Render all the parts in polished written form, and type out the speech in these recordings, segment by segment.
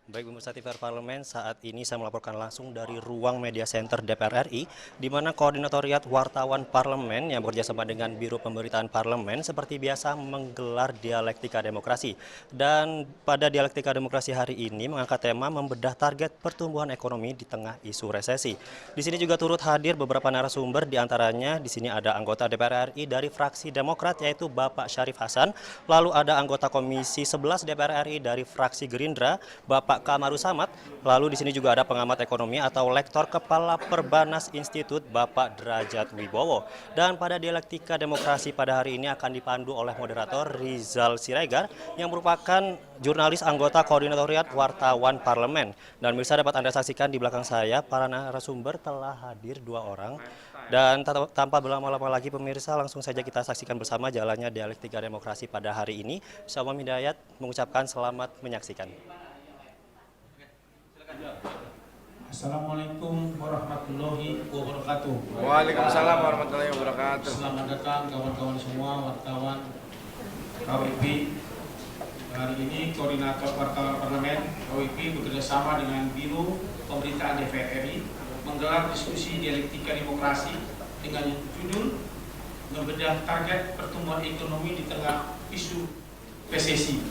Baik pemirsa TVR Parlemen, saat ini saya melaporkan langsung dari ruang media center DPR RI, di mana Koordinatoriat Wartawan Parlemen yang bekerjasama dengan Biro Pemberitaan Parlemen seperti biasa menggelar dialektika demokrasi. Dan pada dialektika demokrasi hari ini mengangkat tema membedah target pertumbuhan ekonomi di tengah isu resesi. Di sini juga turut hadir beberapa narasumber, diantaranya di sini ada anggota DPR RI dari fraksi Demokrat yaitu Bapak Syarif Hasan, lalu ada anggota Komisi 11 DPR RI dari fraksi Gerindra, Bapak Kamarus Samad. Lalu di sini juga ada pengamat ekonomi atau lektor kepala Perbanas Institut Bapak Derajat Wibowo. Dan pada dialektika demokrasi pada hari ini akan dipandu oleh moderator Rizal Siregar yang merupakan jurnalis anggota Koordinatoriat Wartawan Parlemen. Dan bisa dapat Anda saksikan di belakang saya para narasumber telah hadir 2 orang. Dan tanpa berlama-lama lagi pemirsa, langsung saja kita saksikan bersama jalannya dialektika demokrasi pada hari ini. Saya Umam Hidayat mengucapkan selamat menyaksikan. Assalamualaikum warahmatullahi wabarakatuh. Waalaikumsalam warahmatullahi wabarakatuh. Selamat datang kawan-kawan semua wartawan KWP. Hari ini Koordinator Wartawan Parlemen KWP bekerjasama dengan Biro Pemberitaan DPR RI menggelar diskusi dialektika demokrasi dengan judul membedah target pertumbuhan ekonomi di tengah isu resesi.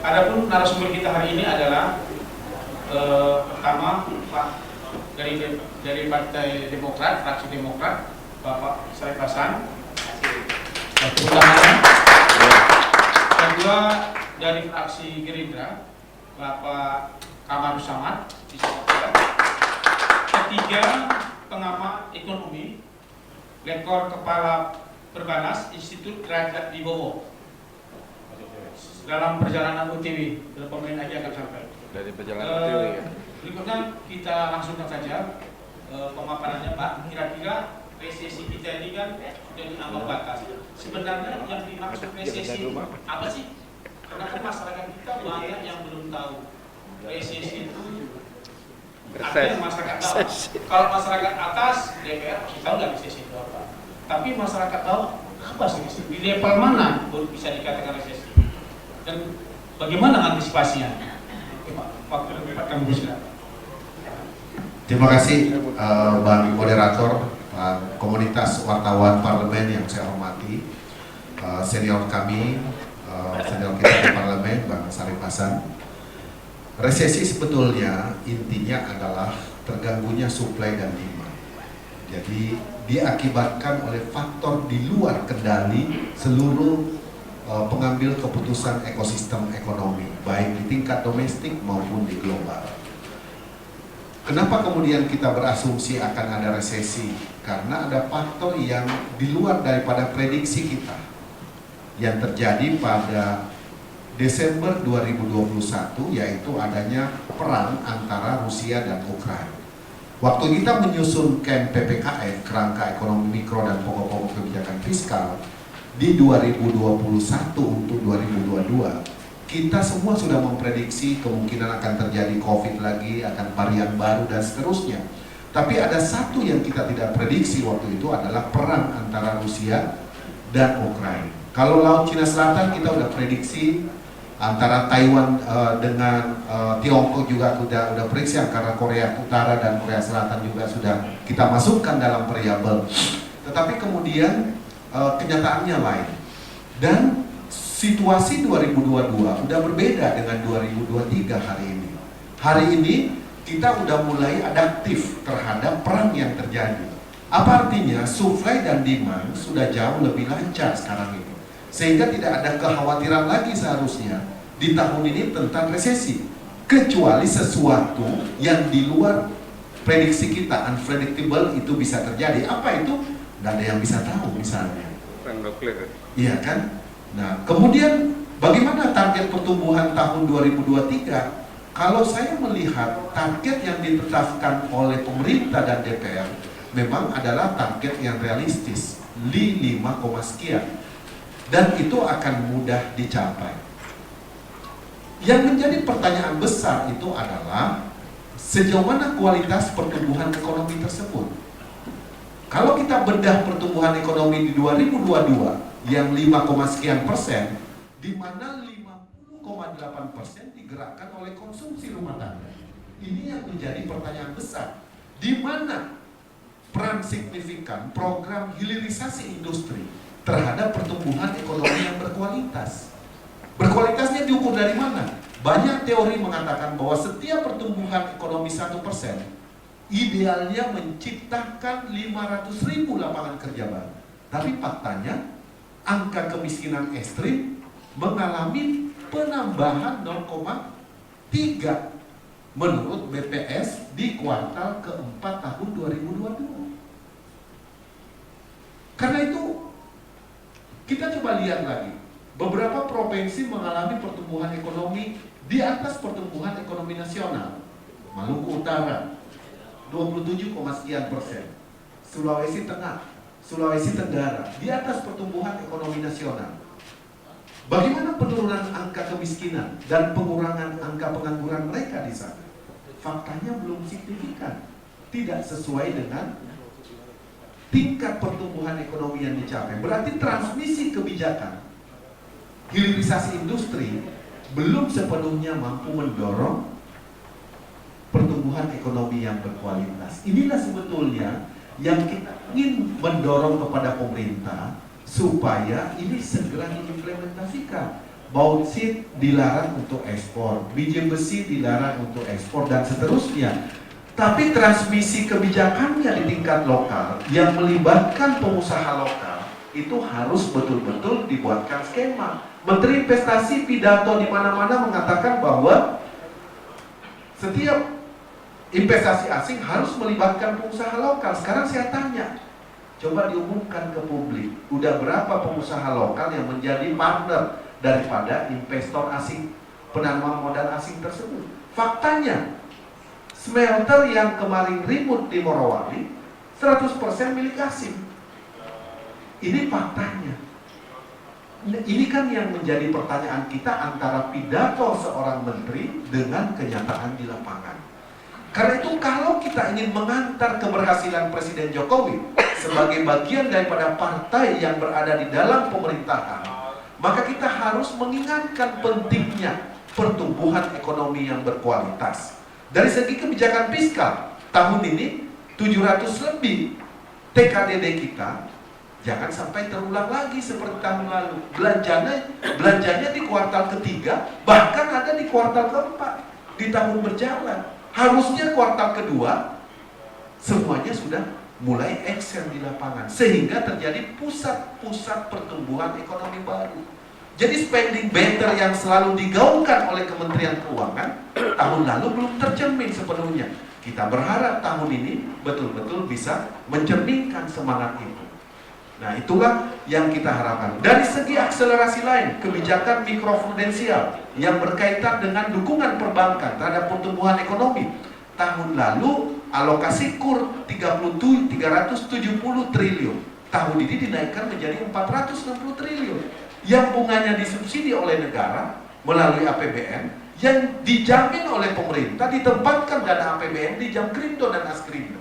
Adapun narasumber kita hari ini adalah pertama Pak dari Partai Demokrat, fraksi Demokrat, Bapak Syarif Hasan. Kedua dari fraksi Gerindra, Bapak Kamarus Samad. Ketiga pengamat ekonomi, lektor kepala Perbanas Institut Derajat Wibowo. Dalam perjalanan OTW, berapa menit lagi akan sampai. Dari perjalanan OTW ya. Berikutnya kita langsungkan saja pemaparannya Pak. Kira-kira resesi kita ini kan sudah di ambang batas. Sebenarnya yang dimaksud resesi itu apa sih? Karena kan masyarakat kita banyak yang belum tahu. Resesi itu artinya masyarakat tahu. Kalau masyarakat atas DPR pasti tahu nggak resesi itu apa. Tapi masyarakat tahu apa sih di level mana baru bisa dikatakan resesi. Dan bagaimana antisipasinya? Pak Kamarus. Terima kasih Bang Moderator, komunitas wartawan parlemen yang saya hormati, senior kami, senior kita di parlemen, Bang Syarif Hasan. Resesi sebetulnya intinya adalah terganggunya supply dan demand. Jadi diakibatkan oleh faktor di luar kendali seluruh pengambil keputusan ekosistem ekonomi, baik di tingkat domestik maupun di global. Kenapa kemudian kita berasumsi akan ada resesi? Karena ada faktor yang di luar daripada prediksi kita yang terjadi pada Desember 2021, yaitu adanya perang antara Rusia dan Ukraina. Waktu kita menyusun PPKM, kerangka ekonomi mikro dan pokok-pokok kebijakan fiskal, di 2021 untuk 2022, kita semua sudah memprediksi kemungkinan akan terjadi COVID lagi, akan varian baru dan seterusnya. Tapi ada satu yang kita tidak prediksi waktu itu adalah perang antara Rusia dan Ukraina. Kalau Laut Cina Selatan kita udah prediksi, antara Taiwan dengan Tiongkok juga udah prediksi, antara Korea Utara dan Korea Selatan juga sudah kita masukkan dalam variabel. Tetapi kemudian kenyataannya lain, dan situasi 2022 udah berbeda dengan 2023 hari ini. Hari ini kita udah mulai adaptif terhadap perang yang terjadi. Apa artinya? Supply dan demand sudah jauh lebih lancar sekarang ini, sehingga tidak ada kekhawatiran lagi seharusnya di tahun ini tentang resesi, kecuali sesuatu yang di luar prediksi kita, unpredictable, itu bisa terjadi. Apa itu? Nggak ada yang bisa tahu misalnya. Iya kan? Nah, kemudian bagaimana target pertumbuhan tahun 2023? Kalau saya melihat target yang ditetapkan oleh pemerintah dan DPR memang adalah target yang realistis, 5, sekian. Dan itu akan mudah dicapai. Yang menjadi pertanyaan besar itu adalah sejauh mana kualitas pertumbuhan ekonomi tersebut. Kalau kita bedah pertumbuhan ekonomi di 2022 yang 5, sekian persen, di mana 50 61,8% digerakkan oleh konsumsi rumah tangga. Ini yang menjadi pertanyaan besar. Di mana peran signifikan program hilirisasi industri terhadap pertumbuhan ekonomi yang berkualitas? Berkualitasnya diukur dari mana? Banyak teori mengatakan bahwa setiap pertumbuhan ekonomi 1% idealnya menciptakan 500.000 lapangan kerja baru. Tapi faktanya, angka kemiskinan ekstrim mengalami penambahan 0,3 menurut BPS di kuartal keempat tahun 2022. Karena itu, kita coba lihat lagi. Beberapa provinsi mengalami pertumbuhan ekonomi di atas pertumbuhan ekonomi nasional. Maluku Utara 27,sekian%, Sulawesi Tengah, Sulawesi Tenggara di atas pertumbuhan ekonomi nasional. Bagaimana penurunan angka kemiskinan dan pengurangan angka pengangguran mereka di sana? Faktanya belum signifikan, tidak sesuai dengan tingkat pertumbuhan ekonomi yang dicapai. Berarti transmisi kebijakan hilirisasi industri belum sepenuhnya mampu mendorong pertumbuhan ekonomi yang berkualitas. Inilah sebetulnya yang kita ingin mendorong kepada pemerintah supaya ini segera diimplementasikan. Bauksit dilarang untuk ekspor, biji besi dilarang untuk ekspor, dan seterusnya. Tapi transmisi kebijakannya di tingkat lokal yang melibatkan pengusaha lokal itu harus betul-betul dibuatkan skema. Menteri Investasi pidato di mana-mana mengatakan bahwa setiap investasi asing harus melibatkan pengusaha lokal. Sekarang saya tanya, coba diumumkan ke publik, udah berapa pengusaha lokal yang menjadi partner daripada investor asing, penanaman modal asing tersebut? Faktanya, smelter yang kemarin ribut di Morowali 100% milik asing. Ini faktanya. Ini kan yang menjadi pertanyaan kita antara pidato seorang menteri dengan kenyataan di lapangan. Karena itu kalau kita ingin mengantar keberhasilan Presiden Jokowi sebagai bagian daripada partai yang berada di dalam pemerintahan, maka kita harus mengingatkan pentingnya pertumbuhan ekonomi yang berkualitas. Dari segi kebijakan fiskal, tahun ini 700 lebih TKDD kita jangan sampai terulang lagi seperti tahun lalu. Belanjanya di kuartal ketiga, bahkan ada di kuartal keempat di tahun berjalan. Harusnya kuartal kedua semuanya sudah mulai action di lapangan, sehingga terjadi pusat-pusat pertumbuhan ekonomi baru. Jadi spending better yang selalu digaungkan oleh Kementerian Keuangan tahun lalu belum tercermin sepenuhnya. Kita berharap tahun ini betul-betul bisa mencerminkan semangat itu. Nah, itulah yang kita harapkan. Dari segi akselerasi lain, kebijakan mikroprudensial yang berkaitan dengan dukungan perbankan terhadap pertumbuhan ekonomi. Tahun lalu alokasi KUR 370 triliun. Tahun ini dinaikkan menjadi 460 triliun. Yang bunganya disubsidi oleh negara melalui APBN, yang dijamin oleh pemerintah, ditempatkan dana APBN di Jamkrindo dan Askrindo.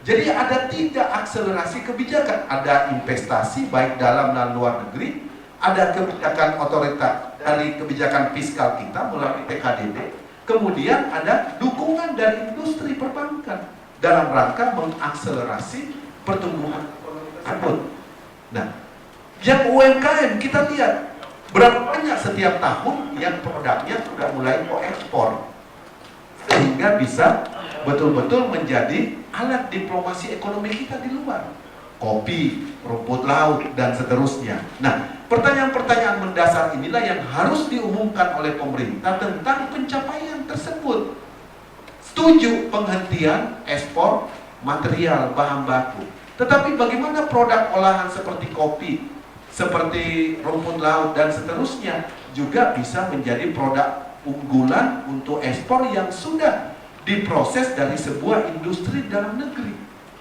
Jadi ada 3 akselerasi kebijakan, ada investasi baik dalam dan luar negeri, ada kebijakan otoritas dari kebijakan fiskal kita melalui TKDD, kemudian ada dukungan dari industri perbankan dalam rangka mengakselerasi pertumbuhan ekonomi tersebut. Nah, yang UMKM kita lihat berapa banyak setiap tahun yang produknya sudah mulai ekspor, sehingga bisa betul-betul menjadi alat diplomasi ekonomi kita di luar. Kopi, rumput laut, dan seterusnya. Nah, pertanyaan-pertanyaan mendasar inilah yang harus diumumkan oleh pemerintah tentang pencapaian tersebut. Setuju penghentian ekspor material bahan baku. Tetapi bagaimana produk olahan seperti kopi, seperti rumput laut, dan seterusnya juga bisa menjadi produk unggulan untuk ekspor yang sudah diproses dari sebuah industri dalam negeri.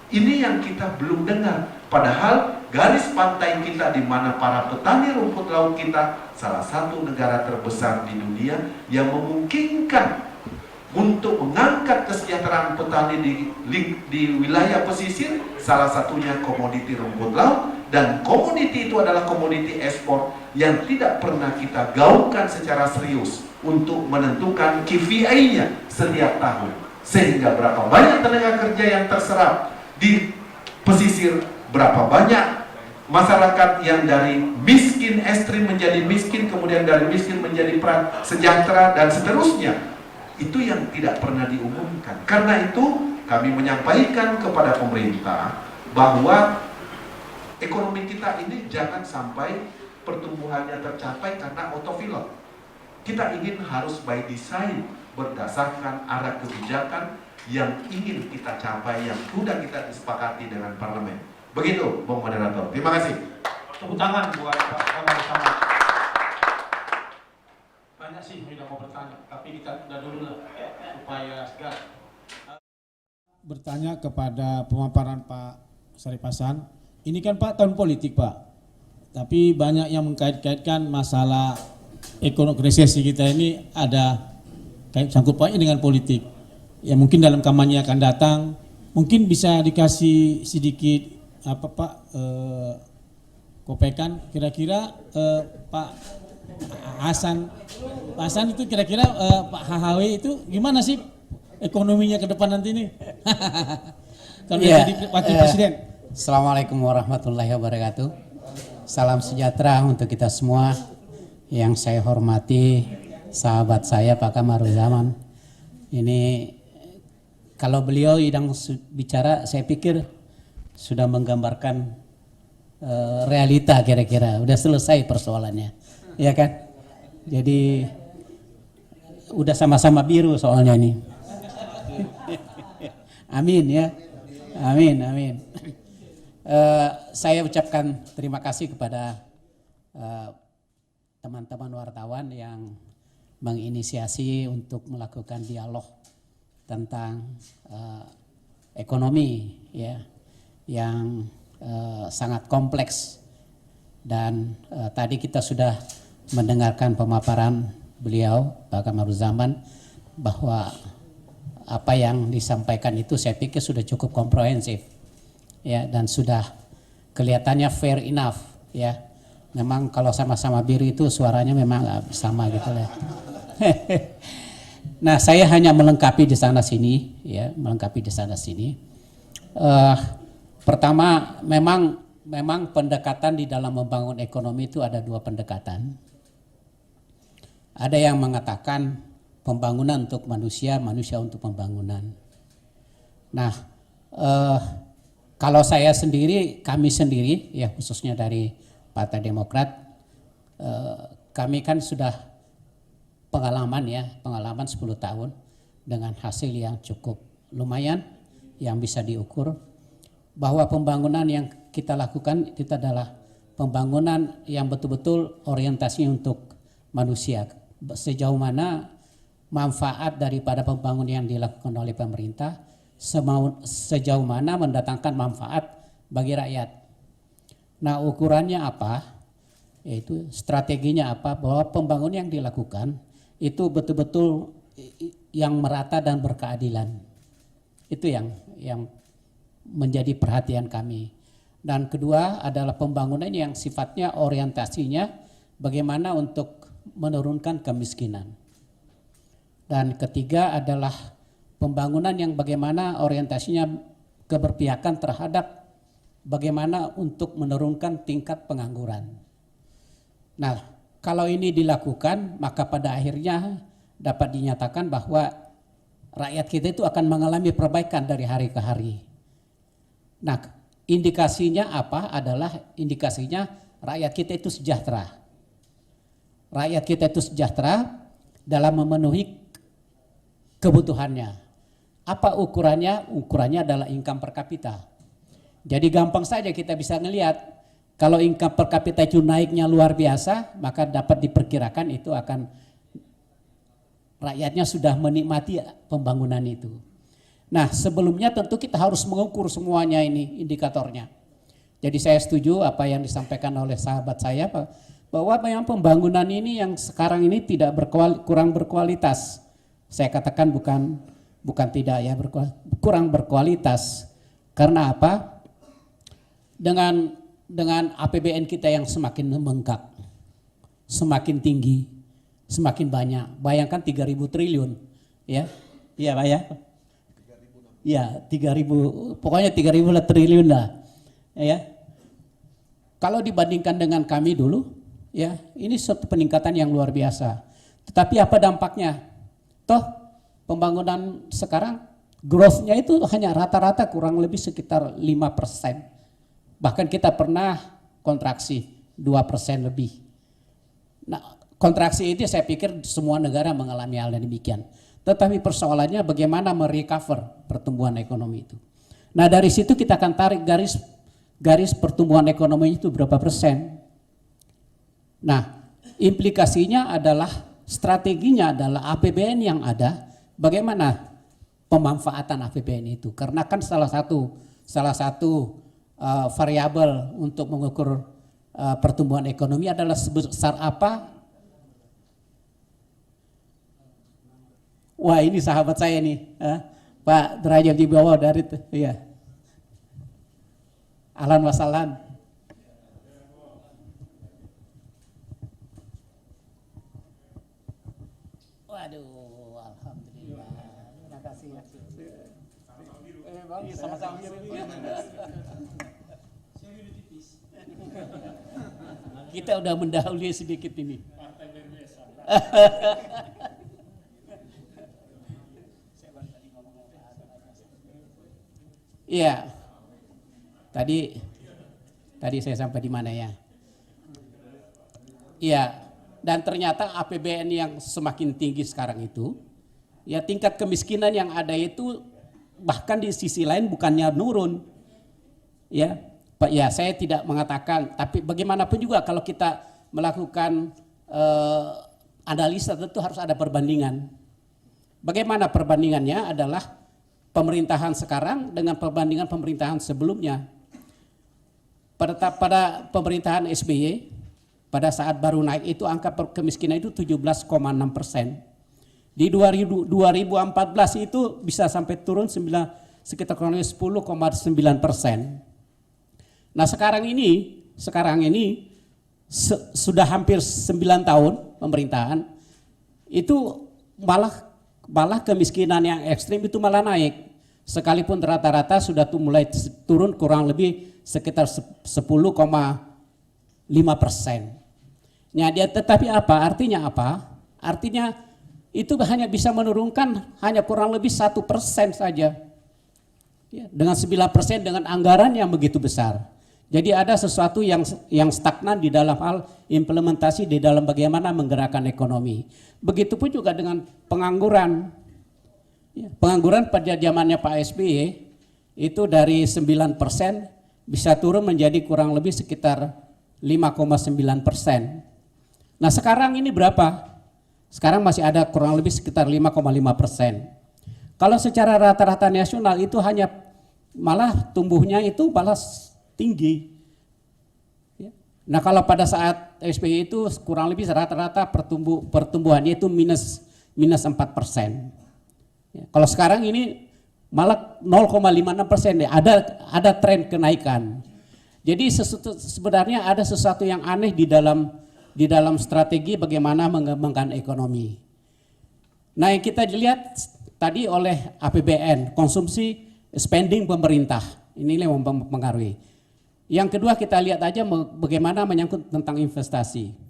Ini yang kita belum dengar. Padahal garis pantai kita, di mana para petani rumput laut kita salah satu negara terbesar di dunia yang memungkinkan untuk mengangkat kesejahteraan petani di wilayah pesisir, salah satunya komoditi rumput laut, Dan community itu adalah community ekspor yang tidak pernah kita gaungkan secara serius untuk menentukan KPI-nya setiap tahun. Sehingga berapa banyak tenaga kerja yang terserap di pesisir, berapa banyak masyarakat yang dari miskin ekstrim menjadi miskin, kemudian dari miskin menjadi sejahtera, dan seterusnya. Itu yang tidak pernah diumumkan. Karena itu kami menyampaikan kepada pemerintah bahwa ekonomi kita ini jangan sampai pertumbuhannya tercapai karena autopilot. Kita ingin harus by design berdasarkan arah kebijakan yang ingin kita capai, yang sudah kita disepakati dengan parlemen. Begitu, Bung Moderator. Terima kasih. Tepuk tangan buat Pak Kamar Samad. Banyak sih yang mau bertanya, tapi kita tunda dulu lah supaya segar. Bertanya kepada pemaparan Pak Syarif Hasan. Ini kan Pak tahun politik Pak, tapi banyak yang mengkait-kaitkan masalah ekonomi resesi kita ini ada sangkut pautnya dengan politik. Ya mungkin dalam kampanye akan datang, mungkin bisa dikasih sedikit apa Pak kopekan kira-kira Pak Hasan itu kira-kira Pak HHW itu gimana sih ekonominya ke depan nanti ini? Kalau jadi wakil presiden. Assalamualaikum warahmatullahi wabarakatuh. Salam sejahtera untuk kita semua. Yang saya hormati sahabat saya Pak Kamaruzzaman. Ini kalau beliau sedang bicara, saya pikir sudah menggambarkan realita kira-kira. Udah selesai persoalannya, ya kan? Jadi udah sama-sama biru soalnya ini. Amin ya, amin. Saya ucapkan terima kasih kepada teman-teman wartawan yang menginisiasi untuk melakukan dialog tentang ekonomi ya yang sangat kompleks, dan tadi kita sudah mendengarkan pemaparan beliau Pak Kamaruzzaman bahwa apa yang disampaikan itu saya pikir sudah cukup komprehensif ya, dan sudah kelihatannya fair enough ya. Memang kalau sama-sama biru itu suaranya memang sama gitu ya. Nah, saya hanya melengkapi di sana sini ya, pertama memang pendekatan di dalam membangun ekonomi itu ada dua pendekatan. Ada yang mengatakan pembangunan untuk manusia, manusia untuk pembangunan. Nah, kalau saya sendiri, kami sendiri ya khususnya dari Partai Demokrat, kami kan sudah pengalaman 10 tahun dengan hasil yang cukup lumayan yang bisa diukur, bahwa pembangunan yang kita lakukan itu adalah pembangunan yang betul-betul orientasi untuk manusia. Sejauh mana manfaat daripada pembangunan yang dilakukan oleh pemerintah, sejauh mana mendatangkan manfaat bagi rakyat. Nah, ukurannya apa? Yaitu strateginya apa? Bahwa pembangunan yang dilakukan itu betul-betul yang merata dan berkeadilan. Itu yang menjadi perhatian kami. Dan kedua adalah pembangunan yang sifatnya orientasinya bagaimana untuk menurunkan kemiskinan. Dan ketiga adalah pembangunan yang bagaimana orientasinya keberpihakan terhadap bagaimana untuk menurunkan tingkat pengangguran. Nah, kalau ini dilakukan, maka pada akhirnya dapat dinyatakan bahwa rakyat kita itu akan mengalami perbaikan dari hari ke hari. Nah, indikasinya apa? Adalah indikasinya rakyat kita itu sejahtera. Rakyat kita itu sejahtera dalam memenuhi kebutuhannya. Apa ukurannya? Ukurannya adalah income per kapita. Jadi gampang saja kita bisa melihat kalau income per kapita itu naiknya luar biasa, maka dapat diperkirakan itu akan rakyatnya sudah menikmati pembangunan itu. Nah, sebelumnya tentu kita harus mengukur semuanya ini indikatornya. Jadi saya setuju apa yang disampaikan oleh sahabat saya bahwa memang pembangunan ini yang sekarang ini tidak kurang berkualitas. Saya katakan bukan tidak ya, kurang berkualitas. Karena apa? Dengan dengan APBN kita yang semakin membengkak, semakin tinggi, semakin banyak. Bayangkan 3.000 triliun, ya, iya Pak ya. Ya 3.000, pokoknya 3.000 triliun lah, ya. Kalau dibandingkan dengan kami dulu, ya, ini suatu peningkatan yang luar biasa. Tetapi apa dampaknya? Toh pembangunan sekarang growth-nya itu hanya rata-rata kurang lebih sekitar 5%. Bahkan kita pernah kontraksi 2% lebih. Nah, kontraksi itu saya pikir semua negara mengalami hal yang demikian. Tetapi persoalannya bagaimana merecover pertumbuhan ekonomi itu. Nah, dari situ kita akan tarik garis pertumbuhan ekonomi itu berapa persen. Nah, implikasinya adalah, strateginya adalah APBN yang ada, bagaimana pemanfaatan APBN itu. Karena kan salah satu variabel untuk mengukur pertumbuhan ekonomi adalah sebesar apa. Wah, ini sahabat saya nih, Pak Derajat di bawah dari itu, ya. Ahlan wa sahlan. Waduh, alhamdulillah. Terima kasih ya. Bang, sama-sama biru. Kita udah mendahului sedikit ini. Iya. Tadi saya sampai di mana ya? Iya. Dan ternyata APBN yang semakin tinggi sekarang itu, ya tingkat kemiskinan yang ada itu bahkan di sisi lain bukannya nurun. Ya, Pak, ya saya tidak mengatakan, tapi bagaimanapun juga kalau kita melakukan analisa tentu harus ada perbandingan. Bagaimana perbandingannya adalah pemerintahan sekarang dengan perbandingan pemerintahan sebelumnya. Pada pemerintahan SBY, pada saat baru naik itu angka kemiskinan itu 17,6%. Di 2014 itu bisa sampai turun sekitar 10,9%. Nah sekarang ini sudah hampir 9 tahun pemerintahan, itu malah kemiskinan yang ekstrim itu malah naik. Sekalipun rata-rata sudah mulai turun kurang lebih sekitar 10,5%. Nah, tetapi apa? Artinya apa? Artinya itu hanya bisa menurunkan hanya kurang lebih 1% saja. Ya, dengan 9% dengan anggaran yang begitu besar. Jadi ada sesuatu yang stagnan di dalam hal implementasi di dalam bagaimana menggerakkan ekonomi. Begitupun juga dengan pengangguran. Ya, pengangguran pada zamannya Pak SBY itu dari 9% bisa turun menjadi kurang lebih sekitar 5,9%. Nah sekarang ini berapa? Sekarang masih ada kurang lebih sekitar 5,5%. Kalau secara rata-rata nasional itu hanya malah tumbuhnya itu malah tinggi. Nah kalau pada saat SBY itu kurang lebih rata-rata pertumbuhannya itu minus 4%. Ya, kalau sekarang ini malah 0,56%, ada tren kenaikan. Jadi sebenarnya ada sesuatu yang aneh di dalam strategi bagaimana mengembangkan ekonomi. Nah yang kita lihat tadi oleh APBN, konsumsi spending pemerintah, ini yang mempengaruhi. Yang kedua kita lihat aja bagaimana menyangkut tentang investasi.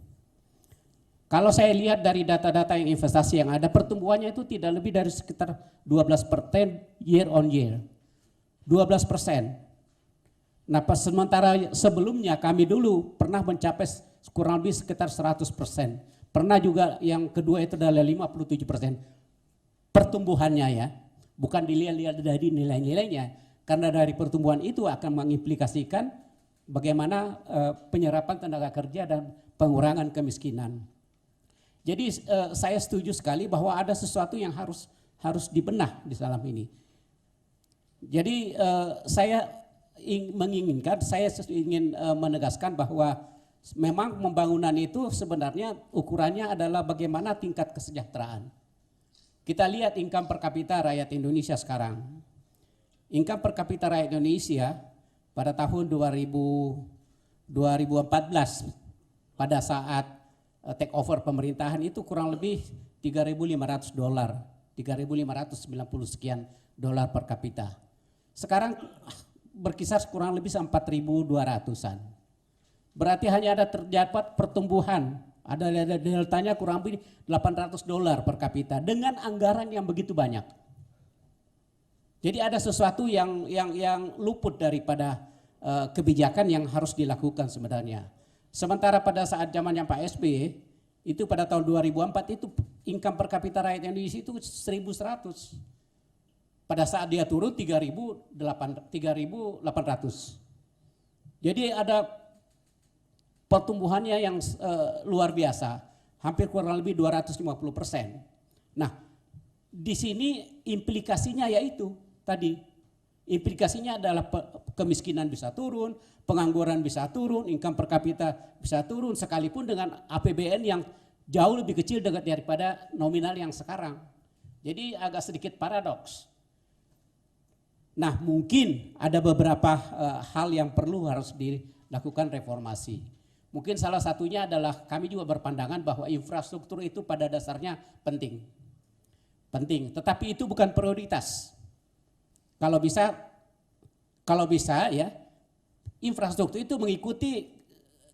Kalau saya lihat dari data-data yang investasi yang ada, pertumbuhannya itu tidak lebih dari sekitar 12% year on year. 12%. Nah sementara sebelumnya kami dulu pernah mencapai kurang lebih sekitar 100%. Pernah juga yang kedua itu adalah 57%. Pertumbuhannya ya, bukan dilihat dari nilai-nilainya. Karena dari pertumbuhan itu akan mengimplikasikan bagaimana penyerapan tenaga kerja dan pengurangan kemiskinan. Jadi saya setuju sekali bahwa ada sesuatu yang harus dibenah di dalam ini. Jadi saya ingin menegaskan bahwa memang pembangunan itu sebenarnya ukurannya adalah bagaimana tingkat kesejahteraan. Kita lihat income per kapita rakyat Indonesia sekarang. Income per kapita rakyat Indonesia pada tahun 2015 2014 pada saat take over pemerintahan itu kurang lebih $3.500, 3.590 sekian dolar per kapita. Sekarang berkisar kurang lebih 4.200-an. Berarti hanya ada terdapat pertumbuhan, ada deltanya kurang lebih $800 per kapita dengan anggaran yang begitu banyak. Jadi ada sesuatu yang luput daripada kebijakan yang harus dilakukan sebenarnya. Sementara pada saat zamannya Pak SBY itu pada tahun 2004 itu income per kapita rakyat Indonesia itu 1.100. Pada saat dia turun 3.800. Jadi ada pertumbuhannya yang luar biasa, hampir kurang lebih 250%. Nah, di sini implikasinya yaitu tadi, implikasinya adalah kemiskinan bisa turun, pengangguran bisa turun, income per kapita bisa turun, sekalipun dengan APBN yang jauh lebih kecil daripada nominal yang sekarang. Jadi agak sedikit paradoks. Nah, mungkin ada beberapa hal yang perlu harus dilakukan reformasi. Mungkin salah satunya adalah kami juga berpandangan bahwa infrastruktur itu pada dasarnya penting. Penting, tetapi itu bukan prioritas. Kalau bisa ya, infrastruktur itu mengikuti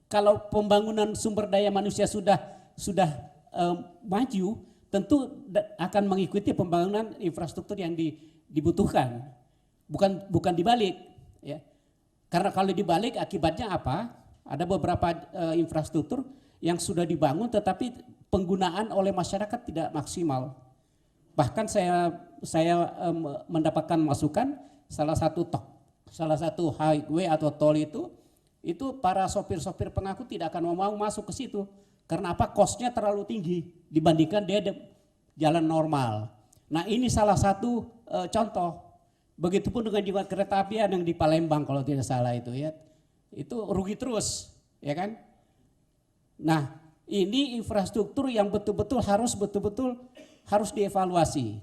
kalau pembangunan sumber daya manusia sudah maju, tentu akan mengikuti pembangunan infrastruktur yang dibutuhkan. Bukan dibalik, ya. Karena kalau dibalik akibatnya apa? Ada beberapa infrastruktur yang sudah dibangun tetapi penggunaan oleh masyarakat tidak maksimal. Bahkan saya mendapatkan masukan salah satu highway atau tol itu para sopir-sopir pengaku tidak akan mau masuk ke situ. Karena apa? Kosnya terlalu tinggi dibandingkan dia jalan normal. Nah, ini salah satu contoh. Begitupun dengan kereta api yang di Palembang kalau tidak salah itu ya. Itu rugi terus, ya kan? Nah, ini infrastruktur yang betul-betul harus dievaluasi.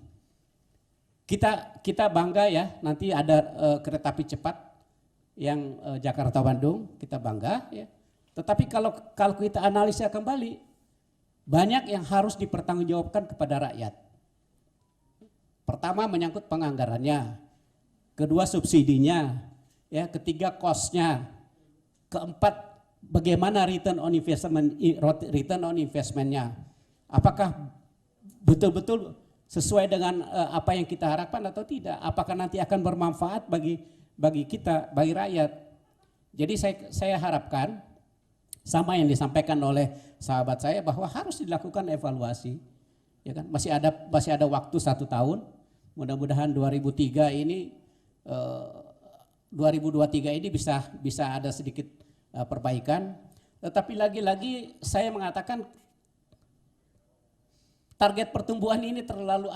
Kita bangga ya, nanti ada kereta api cepat yang Jakarta Bandung, kita bangga ya. Tetapi kalau kita analisa kembali, banyak yang harus dipertanggungjawabkan kepada rakyat. Pertama menyangkut penganggarannya, kedua subsidinya, ya, ketiga cost-nya, keempat bagaimana return on investment-nya. Apakah betul-betul sesuai dengan apa yang kita harapkan atau tidak? Apakah nanti akan bermanfaat bagi kita, bagi rakyat? Jadi saya harapkan sama yang disampaikan oleh sahabat saya bahwa harus dilakukan evaluasi. Ya kan? Masih ada waktu 1 tahun. Mudah-mudahan 2023 ini bisa ada sedikit perbaikan. Tetapi lagi-lagi saya mengatakan target pertumbuhan ini terlalu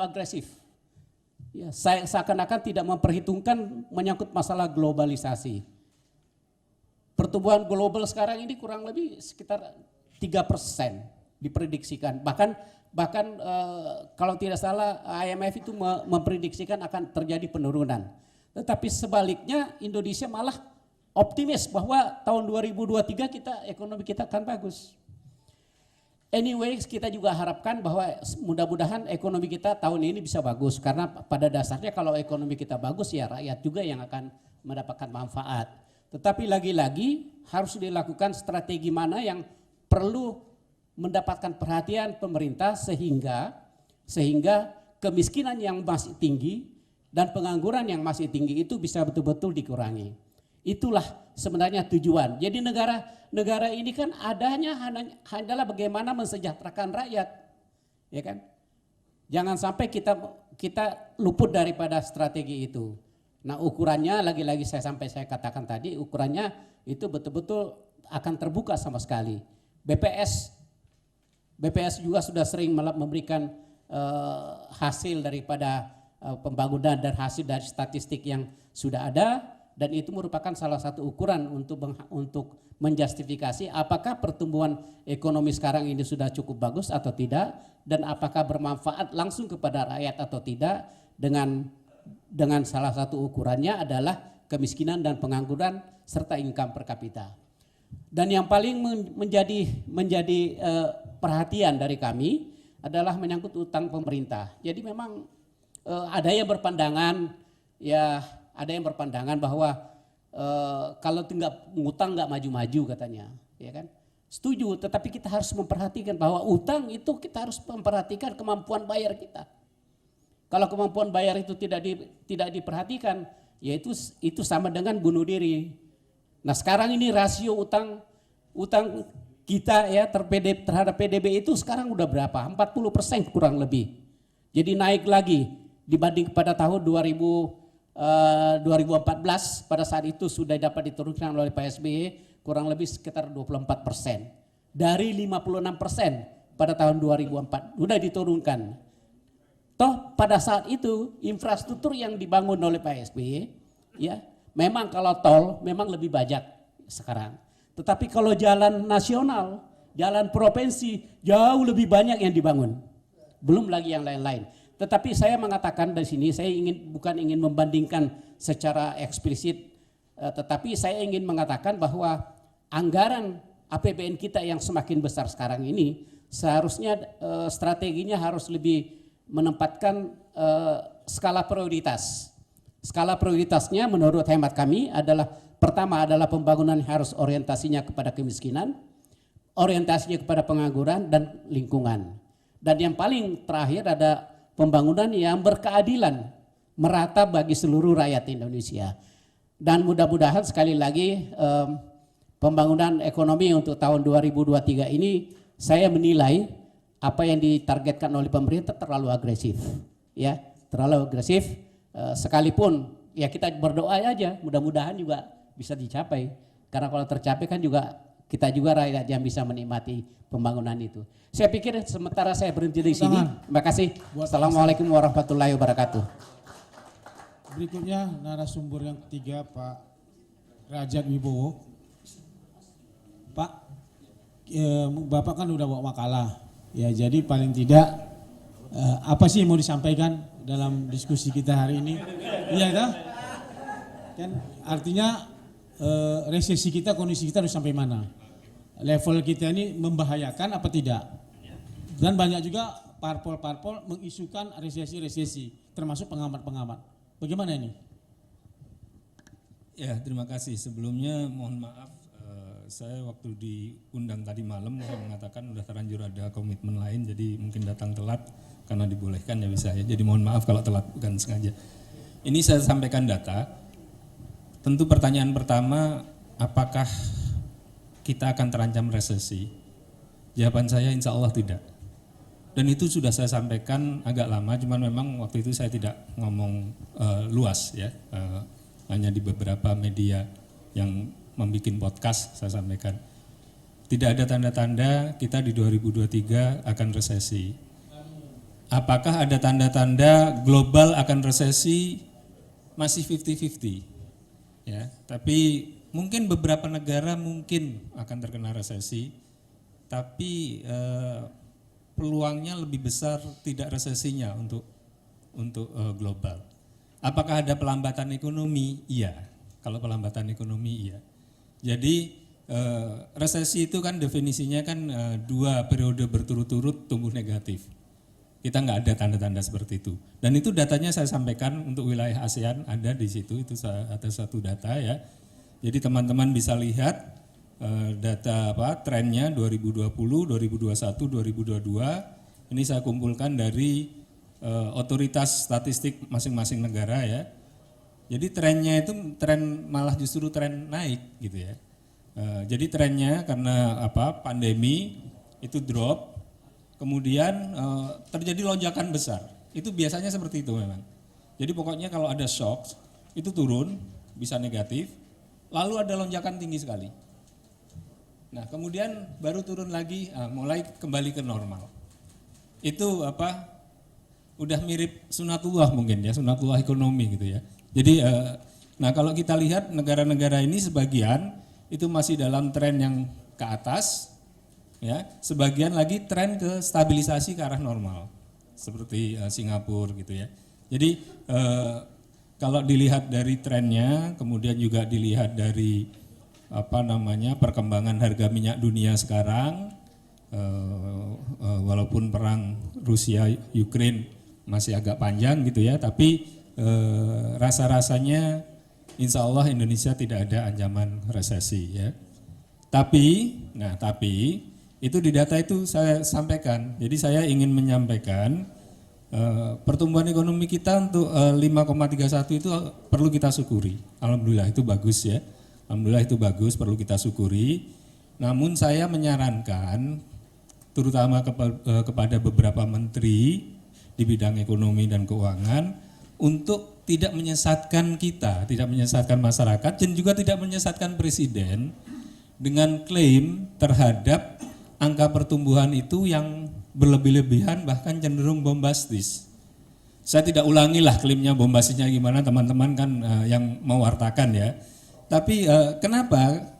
agresif. Ya, saya seakan-akan tidak memperhitungkan menyangkut masalah globalisasi. Pertumbuhan global sekarang ini kurang lebih sekitar 3% diprediksikan. Bahkan kalau tidak salah IMF itu memprediksikan akan terjadi penurunan. Tetapi sebaliknya Indonesia malah optimis bahwa tahun 2023 ekonomi kita akan bagus. Anyway, kita juga harapkan bahwa mudah-mudahan ekonomi kita tahun ini bisa bagus. Karena pada dasarnya kalau ekonomi kita bagus ya rakyat juga yang akan mendapatkan manfaat. Tetapi lagi-lagi harus dilakukan strategi mana yang perlu mendapatkan perhatian pemerintah sehingga kemiskinan yang masih tinggi dan pengangguran yang masih tinggi itu bisa betul-betul dikurangi. Itulah sebenarnya tujuan. Jadi negara ini kan adalah bagaimana mensejahterakan rakyat, ya kan? Jangan sampai kita luput daripada strategi itu. Nah, ukurannya lagi-lagi saya katakan tadi, ukurannya itu betul-betul akan terbuka sama sekali. BPS juga sudah sering memberikan hasil daripada pembangunan dan hasil dari statistik yang sudah ada, dan itu merupakan salah satu ukuran untuk menjustifikasi apakah pertumbuhan ekonomi sekarang ini sudah cukup bagus atau tidak, dan apakah bermanfaat langsung kepada rakyat atau tidak. Dengan salah satu ukurannya adalah kemiskinan dan pengangguran serta income per kapita. Dan yang paling menjadi perhatian dari kami adalah menyangkut utang pemerintah. Jadi memang ada yang berpandangan bahwa kalau nggak ngutang nggak maju-maju katanya, ya kan? Setuju, tetapi kita harus memperhatikan bahwa utang itu kita harus memperhatikan kemampuan bayar kita. Kalau kemampuan bayar itu tidak diperhatikan, ya itu sama dengan bunuh diri. Nah sekarang ini rasio utang kita ya terhadap PDB itu sekarang udah berapa? 40% kurang lebih. Jadi naik lagi dibanding pada tahun 2014 pada saat itu sudah dapat diturunkan oleh Pak SBY kurang lebih sekitar 24%. Dari 56% pada tahun 2004 sudah diturunkan. Toh pada saat itu infrastruktur yang dibangun oleh Pak SBY ya memang kalau tol memang lebih banyak sekarang. Tetapi kalau jalan nasional, jalan provinsi jauh lebih banyak yang dibangun. Belum lagi yang lain-lain. Tetapi saya mengatakan dari sini saya bukan ingin membandingkan secara eksplisit, tetapi saya ingin mengatakan bahwa anggaran APBN kita yang semakin besar sekarang ini seharusnya strateginya harus lebih menempatkan skala prioritas. Skala prioritasnya menurut hemat kami adalah pertama adalah pembangunan harus orientasinya kepada kemiskinan, orientasinya kepada pengangguran dan lingkungan. Dan yang paling terakhir ada pembangunan yang berkeadilan, merata bagi seluruh rakyat Indonesia. Dan mudah-mudahan sekali lagi pembangunan ekonomi untuk tahun 2023 ini saya menilai apa yang ditargetkan oleh pemerintah terlalu agresif, ya terlalu agresif. Sekalipun ya kita berdoa aja, mudah-mudahan juga bisa dicapai. Karena kalau tercapai kan juga kita juga rakyat yang bisa menikmati pembangunan itu. Saya pikir sementara saya berhenti di sini. Terima kasih. Assalamualaikum warahmatullahi wabarakatuh. Berikutnya narasumber yang ketiga Pak Rajat Wibowo. Pak, Bapak kan udah bawa makalah, ya jadi paling tidak apa sih yang mau disampaikan dalam diskusi kita hari ini? Iya kan artinya resesi kita, kondisi kita harus sampai mana? Level kita ini membahayakan apa tidak? Dan banyak juga parpol-parpol mengisukan resesi, termasuk pengamat-pengamat. Bagaimana ini? Ya, terima kasih. Sebelumnya mohon maaf, saya waktu diundang tadi malam saya mengatakan udah terlanjur ada komitmen lain, jadi mungkin datang telat karena dibolehkan ya bisa ya. Jadi mohon maaf kalau telat, bukan sengaja. Ini saya sampaikan data. Tentu pertanyaan pertama, apakah kita akan terancam resesi? Jawaban saya insya Allah tidak. Dan itu sudah saya sampaikan agak lama, cuman memang waktu itu saya tidak ngomong luas ya, hanya di beberapa media yang membuat podcast saya sampaikan. Tidak ada tanda-tanda kita di 2023 akan resesi. Apakah ada tanda-tanda global akan resesi? Masih 50-50. Ya, tapi mungkin beberapa negara mungkin akan terkena resesi, tapi peluangnya lebih besar tidak resesinya untuk global. Apakah ada pelambatan ekonomi? Iya. Kalau pelambatan ekonomi iya. Jadi resesi itu kan definisinya kan 2 periode berturut-turut tumbuh negatif. Kita nggak ada tanda-tanda seperti itu. Dan itu datanya saya sampaikan untuk wilayah ASEAN ada di situ, itu ada satu data ya. Jadi teman-teman bisa lihat data trennya 2020, 2021, 2022. Ini saya kumpulkan dari otoritas statistik masing-masing negara ya. Jadi trennya itu malah justru tren naik gitu ya. Jadi trennya karena pandemi itu drop, kemudian terjadi lonjakan besar. Itu biasanya seperti itu memang. Jadi pokoknya kalau ada shock itu turun, bisa negatif, lalu ada lonjakan tinggi sekali. Nah kemudian baru turun lagi, mulai kembali ke normal. Itu udah mirip sunatullah mungkin ya, sunatullah ekonomi gitu ya. Jadi nah kalau kita lihat negara-negara ini sebagian itu masih dalam tren yang ke atas ya, sebagian lagi tren ke stabilisasi ke arah normal seperti Singapura gitu ya. Jadi kalau dilihat dari trennya, kemudian juga dilihat dari perkembangan harga minyak dunia sekarang, walaupun perang Rusia Ukraine masih agak panjang gitu ya, tapi rasa-rasanya insya Allah Indonesia tidak ada ancaman resesi ya. Tapi itu di data itu saya sampaikan. Jadi saya ingin menyampaikan pertumbuhan ekonomi kita untuk 5,31 itu perlu kita syukuri. Alhamdulillah itu bagus ya. Alhamdulillah itu bagus, perlu kita syukuri. Namun saya menyarankan terutama kepada beberapa menteri di bidang ekonomi dan keuangan untuk tidak menyesatkan kita, tidak menyesatkan masyarakat dan juga tidak menyesatkan presiden dengan klaim terhadap angka pertumbuhan itu yang berlebih-lebihan bahkan cenderung bombastis. Saya tidak ulangi lah klaimnya bombastisnya gimana, teman-teman kan yang mewartakan ya. Tapi kenapa?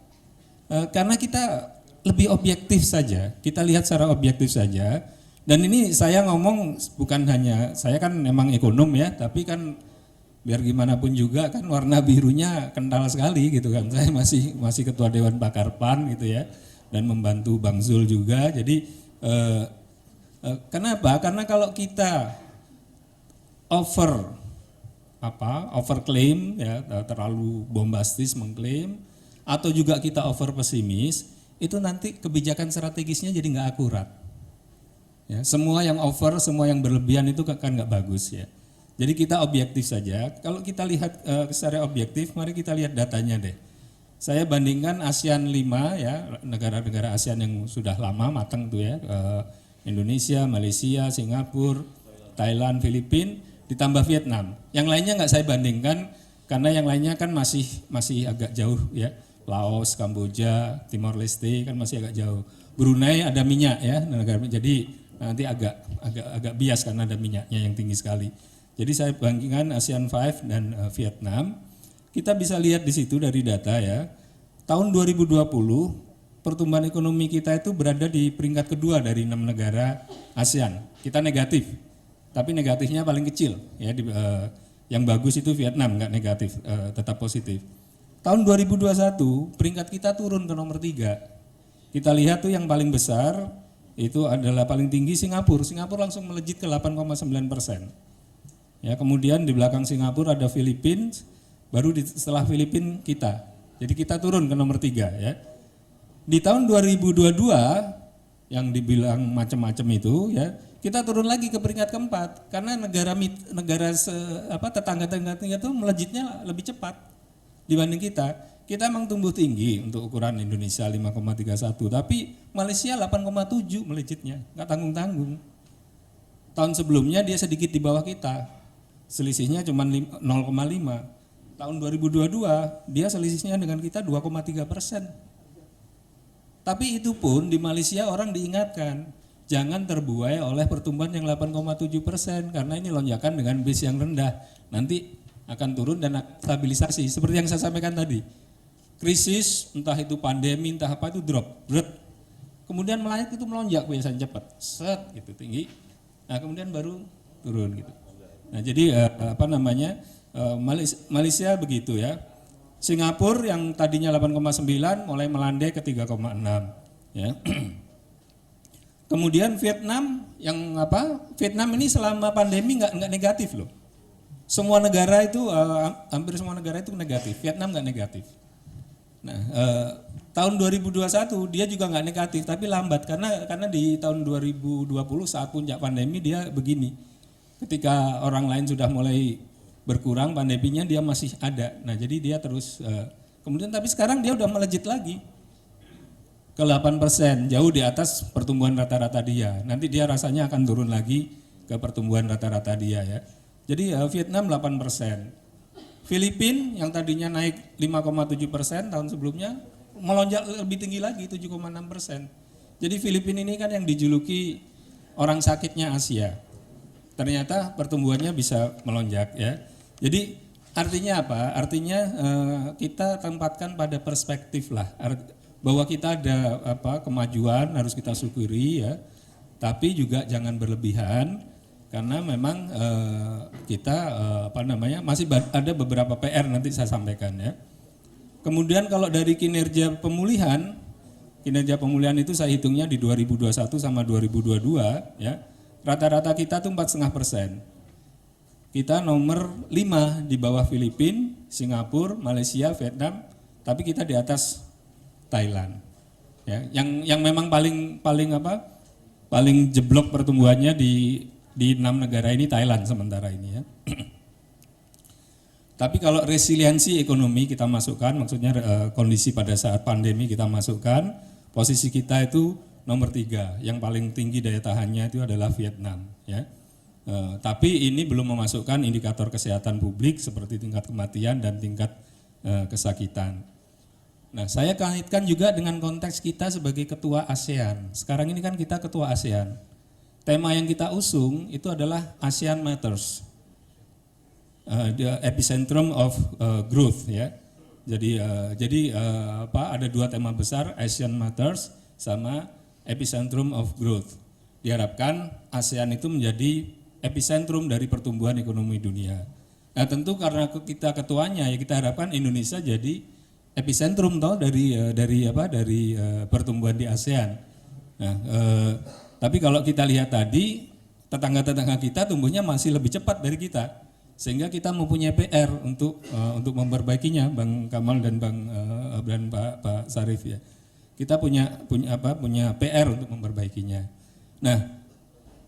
Karena kita lebih objektif saja, kita lihat secara objektif saja. Dan ini saya ngomong bukan hanya, saya kan memang ekonom ya, tapi kan biar gimana pun juga kan warna birunya kental sekali gitu kan. Saya masih ketua Dewan Pakar PAN gitu ya, dan membantu Bang Zul juga. Jadi kenapa? Karena kalau kita overclaim ya, terlalu bombastis mengklaim, atau juga kita over pesimis, itu nanti kebijakan strategisnya jadi nggak akurat. Ya, semua yang over, semua yang berlebihan itu kan nggak bagus ya. Jadi kita objektif saja. Kalau kita lihat secara objektif, mari kita lihat datanya deh. Saya bandingkan ASEAN 5 ya, negara-negara ASEAN yang sudah lama matang tuh ya, Indonesia, Malaysia, Singapura, Thailand, Filipina, ditambah Vietnam. Yang lainnya nggak saya bandingkan karena yang lainnya kan masih agak jauh ya. Laos, Kamboja, Timor Leste kan masih agak jauh. Brunei ada minyak ya, negara jadi nanti agak bias karena ada minyaknya yang tinggi sekali. Jadi saya bandingkan ASEAN 5 dan Vietnam. Kita bisa lihat di situ dari data ya. Tahun 2020 pertumbuhan ekonomi kita itu berada di peringkat kedua dari 6 negara ASEAN. Kita negatif. Tapi negatifnya paling kecil ya, yang bagus itu Vietnam nggak negatif, tetap positif. Tahun 2021 peringkat kita turun ke nomor 3. Kita lihat tuh yang paling besar itu adalah paling tinggi Singapura. Singapura langsung melejit ke 8,9%. Ya, kemudian di belakang Singapura ada Filipina, baru setelah Filipina kita. Jadi kita turun ke nomor 3 ya. Di tahun 2022 yang dibilang macam-macam itu ya, kita turun lagi ke peringkat keempat karena negara tetangga-tetangga itu melejitnya lebih cepat dibanding kita. Kita emang tumbuh tinggi untuk ukuran Indonesia 5,31, tapi Malaysia 8,7 melejitnya, nggak tanggung-tanggung. Tahun sebelumnya dia sedikit di bawah kita, selisihnya cuma 0,5. Tahun 2022 dia selisihnya dengan kita 2,3%. Tapi itu pun di Malaysia orang diingatkan, jangan terbuai oleh pertumbuhan yang 8,7% karena ini lonjakan dengan base yang rendah. Nanti akan turun dan stabilisasi. Seperti yang saya sampaikan tadi, krisis entah itu pandemi entah apa itu drop, kemudian melayat itu melonjak biasanya cepat, set gitu tinggi. Nah kemudian baru turun gitu. Nah jadi Malaysia begitu ya. Singapura yang tadinya 8,9 mulai melandai ke 3,6 ya. Kemudian Vietnam Vietnam ini selama pandemi nggak negatif loh. Semua negara itu hampir semua negara itu negatif. Vietnam nggak negatif. Nah tahun 2021 dia juga nggak negatif tapi lambat karena di tahun 2020 saat puncak pandemi dia begini. Ketika orang lain sudah mulai berkurang pandeminya dia masih ada. Nah jadi dia terus kemudian tapi sekarang dia udah melejit lagi ke 8%, jauh di atas pertumbuhan rata-rata dia. Nanti dia rasanya akan turun lagi ke pertumbuhan rata-rata dia ya. Jadi Vietnam 8%. Filipina yang tadinya naik 5,7% tahun sebelumnya melonjak lebih tinggi lagi 7,6%. Jadi Filipina ini kan yang dijuluki orang sakitnya Asia. Ternyata pertumbuhannya bisa melonjak ya. Jadi artinya apa? Artinya kita tempatkan pada perspektif lah. Bahwa kita ada kemajuan harus kita syukuri ya. Tapi juga jangan berlebihan karena memang kita masih ada beberapa PR nanti saya sampaikan ya. Kemudian kalau dari kinerja pemulihan itu saya hitungnya di 2021 sama 2022 ya, rata-rata kita tuh 4,5%. Kita nomor 5 di bawah Filipina, Singapura, Malaysia, Vietnam, tapi kita di atas Thailand. Ya, yang memang paling jeblok pertumbuhannya di 6 negara ini Thailand sementara ini ya. Tapi kalau resiliensi ekonomi kita masukkan, maksudnya kondisi pada saat pandemi kita masukkan, posisi kita itu nomor 3, yang paling tinggi daya tahannya itu adalah Vietnam ya. Tapi ini belum memasukkan indikator kesehatan publik seperti tingkat kematian dan tingkat kesakitan. Nah, saya kaitkan juga dengan konteks kita sebagai ketua ASEAN. Sekarang ini kan kita ketua ASEAN. Tema yang kita usung itu adalah ASEAN Matters, the epicentrum of growth ya. Jadi ada 2 tema besar, ASEAN Matters sama epicentrum of growth. Diharapkan ASEAN itu menjadi epicentrum dari pertumbuhan ekonomi dunia. Nah, tentu karena kita ketuanya ya kita harapkan Indonesia jadi epicentrum dari pertumbuhan di ASEAN. Nah, tapi kalau kita lihat tadi tetangga-tetangga kita tumbuhnya masih lebih cepat dari kita, sehingga kita mempunyai PR untuk memperbaikinya, Bang Kamal dan Pak Sarif ya. Kita punya PR untuk memperbaikinya. Nah,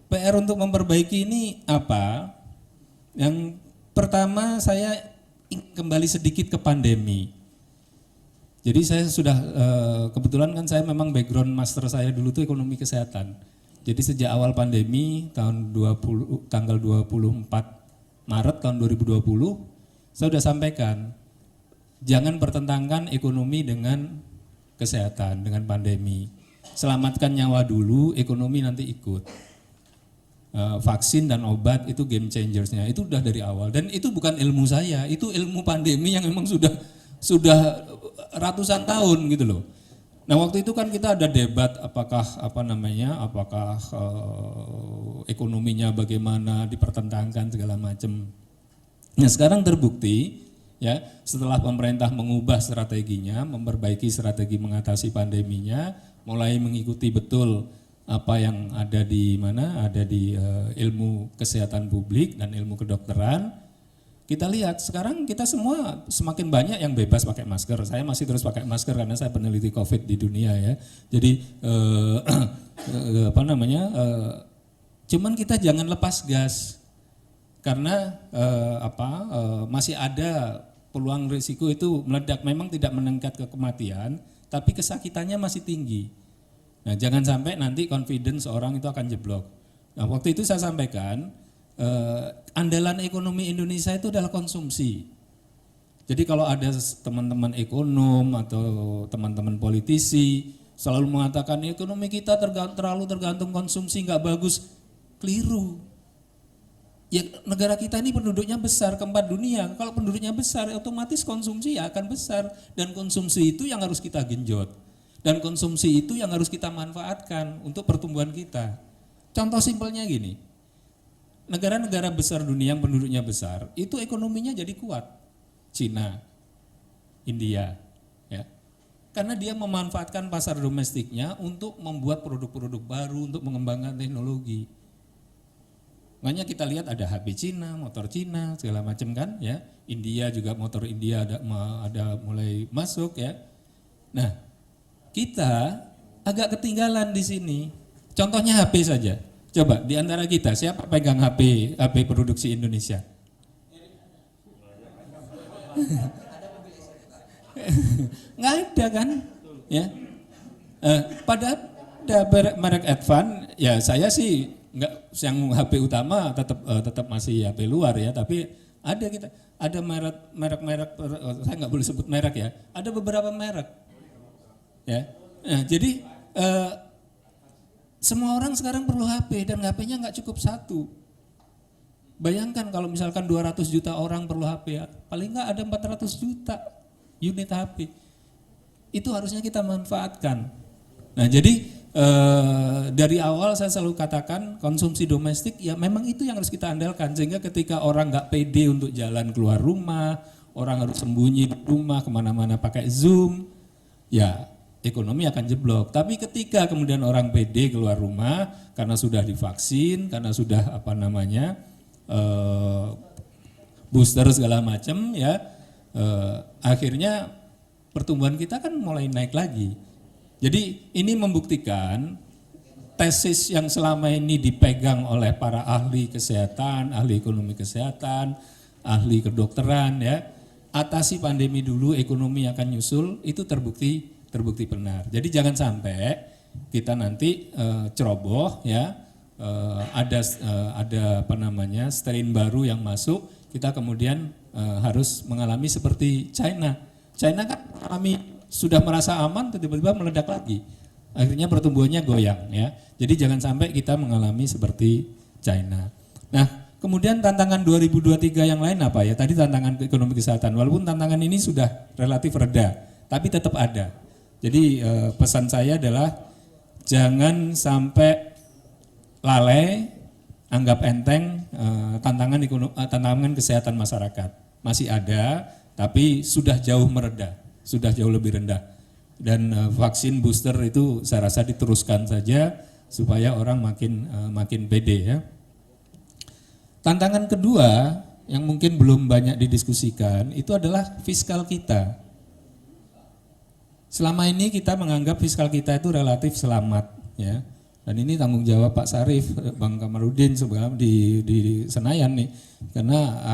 PR untuk memperbaiki ini apa? Yang pertama saya kembali sedikit ke pandemi. Jadi saya sudah kebetulan kan saya memang background master saya dulu tuh ekonomi kesehatan. Jadi sejak awal pandemi tanggal 24 Maret tahun 2020 saya sudah sampaikan jangan pertentangkan ekonomi dengan kesehatan, dengan pandemi. Selamatkan nyawa dulu, ekonomi nanti ikut. Vaksin dan obat itu game changersnya, itu udah dari awal. Dan itu bukan ilmu saya, itu ilmu pandemi yang memang sudah ratusan tahun gitu loh. Nah, waktu itu kan kita ada debat apakah ekonominya bagaimana dipertentangkan segala macam. Nah, sekarang terbukti ya setelah pemerintah mengubah strateginya, memperbaiki strategi mengatasi pandeminya, mulai mengikuti betul apa yang ada di ilmu kesehatan publik dan ilmu kedokteran. Kita lihat sekarang kita semua semakin banyak yang bebas pakai masker. Saya masih terus pakai masker karena saya peneliti COVID di dunia ya. Jadi cuman kita jangan lepas gas karena masih ada peluang risiko itu meledak. Memang tidak meningkat ke kematian, tapi kesakitannya masih tinggi. Nah, jangan sampai nanti confidence orang itu akan jeblok. Nah, waktu itu saya sampaikan andalan ekonomi Indonesia itu adalah konsumsi. Jadi kalau ada teman-teman ekonom atau teman-teman politisi selalu mengatakan ekonomi kita terlalu tergantung konsumsi, nggak bagus, keliru. Ya, negara kita ini penduduknya besar, keempat dunia. Kalau penduduknya besar, otomatis konsumsi ya akan besar, dan konsumsi itu yang harus kita genjot. Dan konsumsi itu yang harus kita manfaatkan untuk pertumbuhan kita. Contoh simpelnya gini, negara-negara besar dunia yang penduduknya besar, itu ekonominya jadi kuat. Cina, India, ya. Karena dia memanfaatkan pasar domestiknya untuk membuat produk-produk baru, untuk mengembangkan teknologi. Makanya kita lihat ada HP Cina, motor Cina, segala macam kan, ya. India juga motor India ada mulai masuk, ya. Nah, kita agak ketinggalan di sini. Contohnya HP saja. Coba di antara kita siapa pegang HP produksi Indonesia? Nggak ada kan? Ya. Pada merek Advan, ya saya sih nggak, yang HP utama tetap masih HP luar ya. Tapi ada merek saya nggak boleh sebut merek ya. Ada beberapa merek. Ya, nah, jadi semua orang sekarang perlu HP dan HP-nya nggak cukup satu. Bayangkan kalau misalkan 200 juta orang perlu HP, ya, paling nggak ada 400 juta unit HP. Itu harusnya kita manfaatkan. Nah, jadi dari awal saya selalu katakan konsumsi domestik ya memang itu yang harus kita andalkan, sehingga ketika orang nggak pede untuk jalan keluar rumah, orang harus sembunyi di rumah kemana-mana pakai Zoom, ya ekonomi akan jeblok. Tapi ketika kemudian orang pede keluar rumah karena sudah divaksin, karena sudah booster segala macam, ya akhirnya pertumbuhan kita kan mulai naik lagi. Jadi ini membuktikan tesis yang selama ini dipegang oleh para ahli kesehatan, ahli ekonomi kesehatan, ahli kedokteran, ya, atasi pandemi dulu, ekonomi akan nyusul, itu terbukti benar. Jadi jangan sampai kita nanti ceroboh, ya, ada strain baru yang masuk, kita kemudian harus mengalami seperti China. China kan sudah merasa aman, tiba-tiba meledak lagi. Akhirnya pertumbuhannya goyang, ya. Jadi jangan sampai kita mengalami seperti China. Nah, kemudian tantangan 2023 yang lain apa ya? Tadi tantangan ekonomi kesehatan. Walaupun tantangan ini sudah relatif reda, tapi tetap ada. Jadi pesan saya adalah jangan sampai lalai, anggap enteng tantangan kesehatan masyarakat. Masih ada, tapi sudah jauh mereda. Sudah jauh lebih rendah, dan vaksin booster itu saya rasa diteruskan saja supaya orang makin pede, ya. Tantangan kedua yang mungkin belum banyak didiskusikan itu adalah fiskal kita. Selama ini kita menganggap fiskal kita itu relatif selamat, ya. Dan ini tanggung jawab Pak Sarif, Bang Kamarudin sebelum di Senayan nih, karena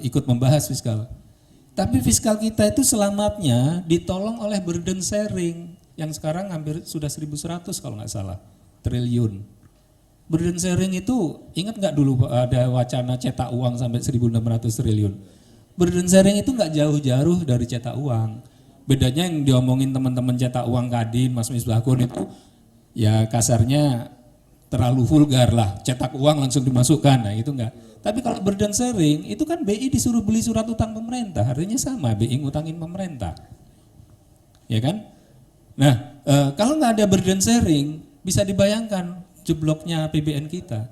ikut membahas fiskal. Tapi fiskal kita itu selamatnya ditolong oleh burden sharing yang sekarang hampir sudah 1.100 kalau nggak salah triliun. Burden sharing itu ingat nggak dulu ada wacana cetak uang sampai 1.600 triliun. Burden sharing itu nggak jauh-jauh dari cetak uang. Bedanya yang diomongin teman-teman cetak uang Kadin, Mas Misbahkun itu ya kasarnya terlalu vulgar lah, cetak uang langsung dimasukkan, nah itu enggak. Tapi kalau burden sharing itu kan BI disuruh beli surat utang pemerintah, artinya sama, BI ngutangin pemerintah, ya kan? Nah kalau nggak ada burden sharing, bisa dibayangkan jebloknya APBN kita,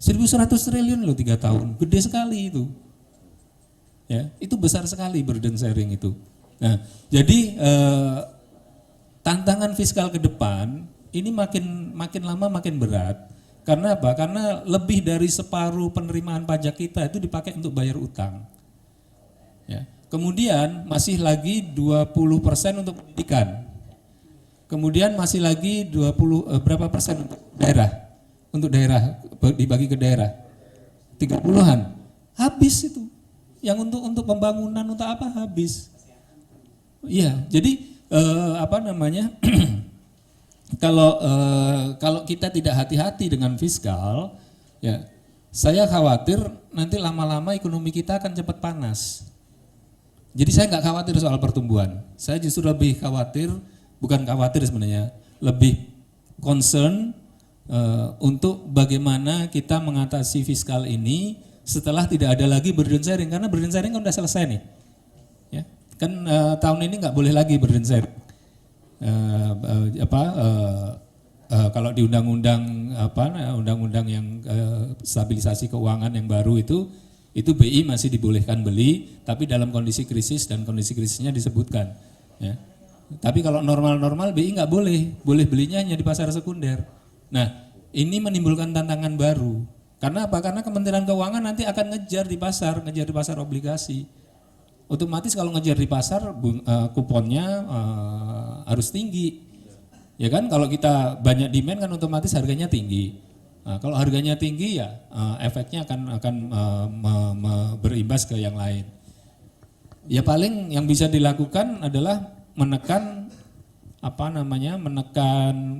1.100 triliun loh 3 tahun, gede sekali itu, ya itu besar sekali burden sharing itu. Nah jadi tantangan fiskal ke depan ini makin lama makin berat. Karena apa? Karena lebih dari separuh penerimaan pajak kita itu dipakai untuk bayar utang. Ya. Kemudian masih lagi 20% untuk pendidikan. Kemudian masih lagi berapa persen untuk daerah? Untuk daerah dibagi ke daerah. 30-an. Habis itu. Yang untuk pembangunan untuk apa? Habis. Iya, jadi kalau kita tidak hati-hati dengan fiskal, ya saya khawatir nanti lama-lama ekonomi kita akan cepat panas. Jadi saya nggak khawatir soal pertumbuhan. Saya justru lebih khawatir, bukan khawatir sebenarnya, lebih concern untuk bagaimana kita mengatasi fiskal ini setelah tidak ada lagi burden sharing, karena burden sharing kan udah selesai nih. Ya, kan tahun ini nggak boleh lagi burden sharing. Kalau di undang-undang yang stabilisasi keuangan yang baru itu BI masih dibolehkan beli, tapi dalam kondisi krisis, dan kondisi krisisnya disebutkan, ya. Tapi kalau normal-normal BI nggak boleh belinya hanya di pasar sekunder. Nah ini menimbulkan tantangan baru. Karena apa? Karena Kementerian Keuangan nanti akan ngejar di pasar obligasi. Otomatis kalau ngejar di pasar kuponnya harus tinggi, ya kan? Kalau kita banyak demand kan otomatis harganya tinggi. Nah, kalau harganya tinggi ya efeknya akan berimbas ke yang lain. Ya paling yang bisa dilakukan adalah menekan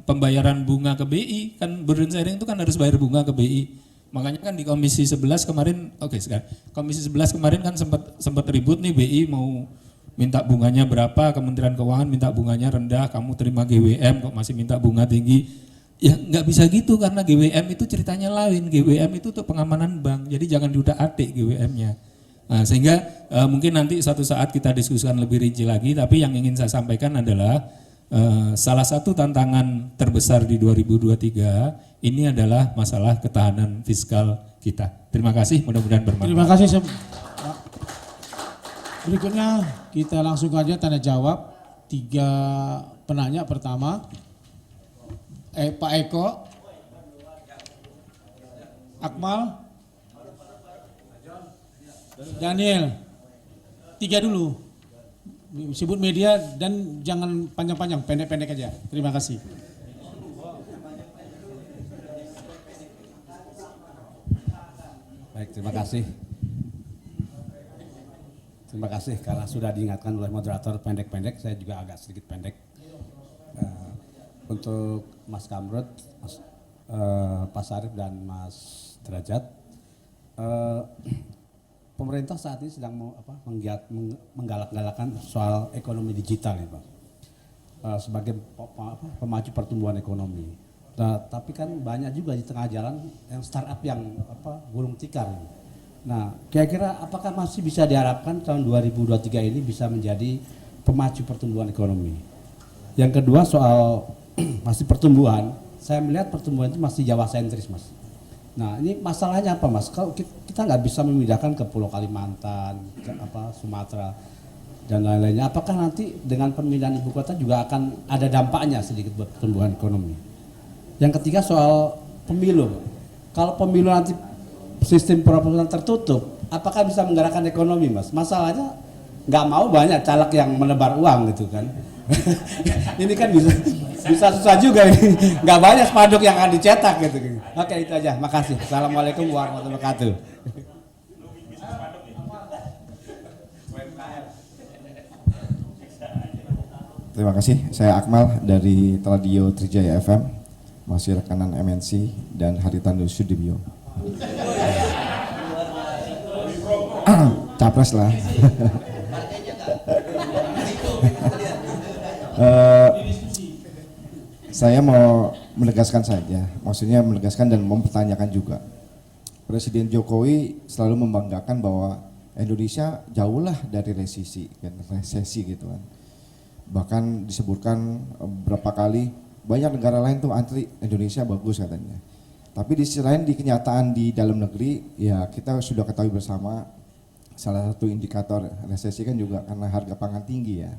pembayaran bunga ke BI. Kan burden sharing itu kan harus bayar bunga ke BI. Makanya kan di Komisi 11 kemarin, Komisi 11 kemarin kan sempat ribut nih, BI mau minta bunganya berapa, Kementerian Keuangan minta bunganya rendah, kamu terima GWM kok masih minta bunga tinggi. Ya nggak bisa gitu, karena GWM itu ceritanya lain, GWM itu untuk pengamanan bank, jadi jangan diutak-atik GWM-nya. Nah, sehingga mungkin nanti suatu saat kita diskusikan lebih rinci lagi, tapi yang ingin saya sampaikan adalah Salah satu tantangan terbesar di 2023 ini adalah masalah ketahanan fiskal kita. Terima kasih, mudah-mudahan bermanfaat. Terima kasih. Berikutnya kita langsung aja tanya jawab. 3 penanya. Pertama, Pak Eko, Akmal, Daniel. 3 dulu. Sebut media dan jangan panjang-panjang, pendek-pendek aja. Terima kasih. Baik, terima kasih. Terima kasih karena sudah diingatkan oleh moderator pendek-pendek, saya juga agak sedikit pendek. Untuk Mas Kamrut, Pak Sarif dan Mas Derajat, pemerintah saat ini sedang menggalak-galakan soal ekonomi digital ya Pak, sebagai pemacu pertumbuhan ekonomi. Nah, tapi kan banyak juga di tengah jalan yang startup yang gulung tikar. Nah, kira-kira apakah masih bisa diharapkan tahun 2023 ini bisa menjadi pemacu pertumbuhan ekonomi? Yang kedua soal masih pertumbuhan, saya melihat pertumbuhan itu masih Jawa sentris Mas. Nah, ini masalahnya apa Mas? Kalau kita nggak bisa memindahkan ke Pulau Kalimantan, ke Sumatera dan lain-lainnya, apakah nanti dengan pemindahan ibu kota juga akan ada dampaknya sedikit buat pertumbuhan ekonomi? Yang ketiga soal pemilu. Kalau pemilu nanti sistem proporsional tertutup, apakah bisa menggerakkan ekonomi Mas? Masalahnya nggak mau banyak caleg yang menebar uang gitu kan. Ini kan bisa susah juga ini. Nggak banyak spanduk yang akan dicetak gitu. Oke, itu aja. Makasih. Assalamualaikum warahmatullahi wabarakatuh. Terima kasih. Saya Akmal dari Radio Trijaya FM, masih rekanan MNC dan Haritanu Sudibyo. Capres lah. Saya mau menegaskan saja, maksudnya menegaskan dan mempertanyakan juga. Presiden Jokowi selalu membanggakan bahwa Indonesia jauhlah dari resesi gitu kan. Bahkan disebutkan beberapa kali banyak negara lain tuh antri Indonesia bagus katanya. Tapi di sisi lain di kenyataan di dalam negeri ya kita sudah ketahui bersama salah satu indikator resesi kan juga karena harga pangan tinggi ya.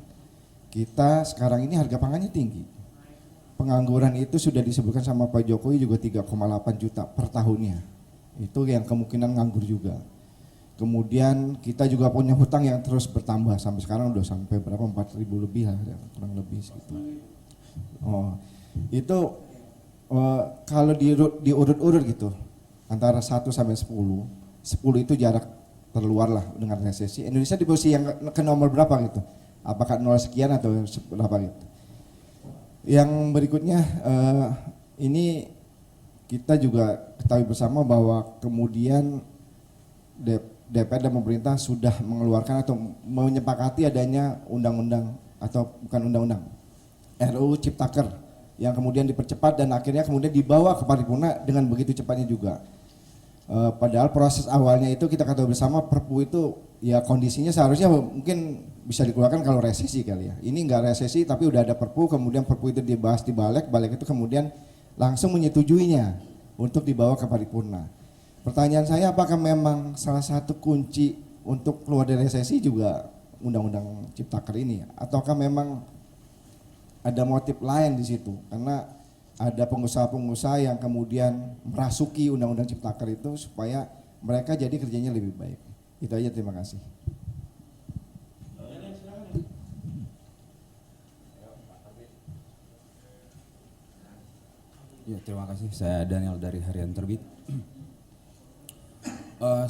Kita sekarang ini harga pangannya tinggi. Pengangguran itu sudah disebutkan sama Pak Jokowi juga 3,8 juta per tahunnya. Itu yang kemungkinan nganggur juga. Kemudian kita juga punya hutang yang terus bertambah sampai sekarang udah sampai berapa 4.000 lebih lah kurang lebih segitu. Oh, itu kalau diurut-urut gitu antara 1 sampai 10 itu jarak terluar lah dengan resesi. Indonesia di posisi yang ke nomor berapa gitu? Apakah 0 sekian atau berapa gitu? Yang berikutnya ini kita juga ketahui bersama bahwa kemudian DPR dan pemerintah sudah mengeluarkan atau menyepakati adanya undang-undang atau bukan undang-undang RUU Ciptaker yang kemudian dipercepat dan akhirnya kemudian dibawa ke paripurna dengan begitu cepatnya juga. Padahal proses awalnya itu kita ketahui bersama Perpu itu ya kondisinya seharusnya mungkin bisa dikeluarkan kalau resesi kali ya. Ini enggak resesi tapi udah ada Perpu, kemudian Perpu itu dibahas di balik itu kemudian langsung menyetujuinya untuk dibawa ke paripurna. Pertanyaan saya apakah memang salah satu kunci untuk keluar dari resesi juga Undang-Undang Ciptaker ini ataukah memang ada motif lain di situ? Karena ada pengusaha-pengusaha yang kemudian merasuki Undang-Undang Ciptaker itu supaya mereka jadi kerjanya lebih baik. Itu aja, terima kasih. Ya, terima kasih. Saya Daniel dari Harian Terbit.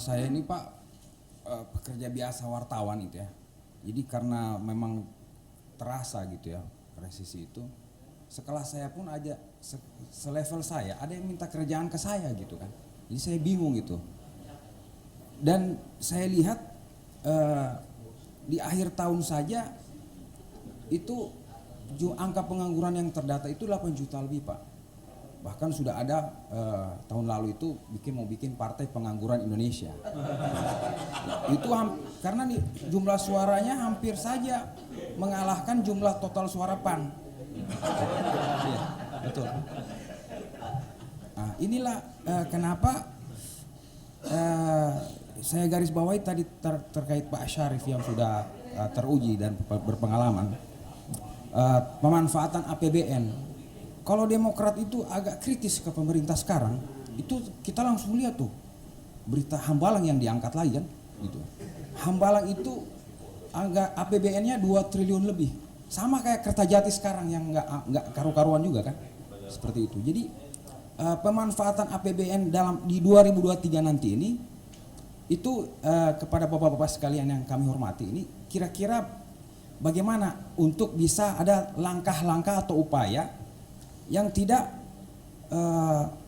Saya ini Pak pekerja biasa wartawan itu ya. Jadi karena memang terasa gitu ya resesi itu. Sekelas saya pun aja selevel saya ada yang minta kerjaan ke saya gitu kan. Jadi saya bingung gitu. Dan saya lihat di akhir tahun saja itu angka pengangguran yang terdata itu 8 juta lebih Pak. Bahkan sudah ada tahun lalu itu mau bikin Partai Pengangguran Indonesia. Itu karena nih jumlah suaranya hampir saja mengalahkan jumlah total suara PAN. Iya, betul. Nah, inilah kenapa saya garis bawahi tadi terkait Pak Syarif yang sudah teruji dan berpengalaman. Pemanfaatan APBN. Kalau Demokrat itu agak kritis ke pemerintah sekarang, itu kita langsung lihat tuh berita Hambalang yang diangkat lagi kan, gitu. Hambalang itu angka APBN-nya 2 triliun lebih, sama kayak Kertajati sekarang yang nggak karu-karuan juga kan, seperti itu. Jadi pemanfaatan APBN di 2023 nanti ini itu kepada bapak-bapak sekalian yang kami hormati ini, kira-kira bagaimana untuk bisa ada langkah-langkah atau upaya yang tidak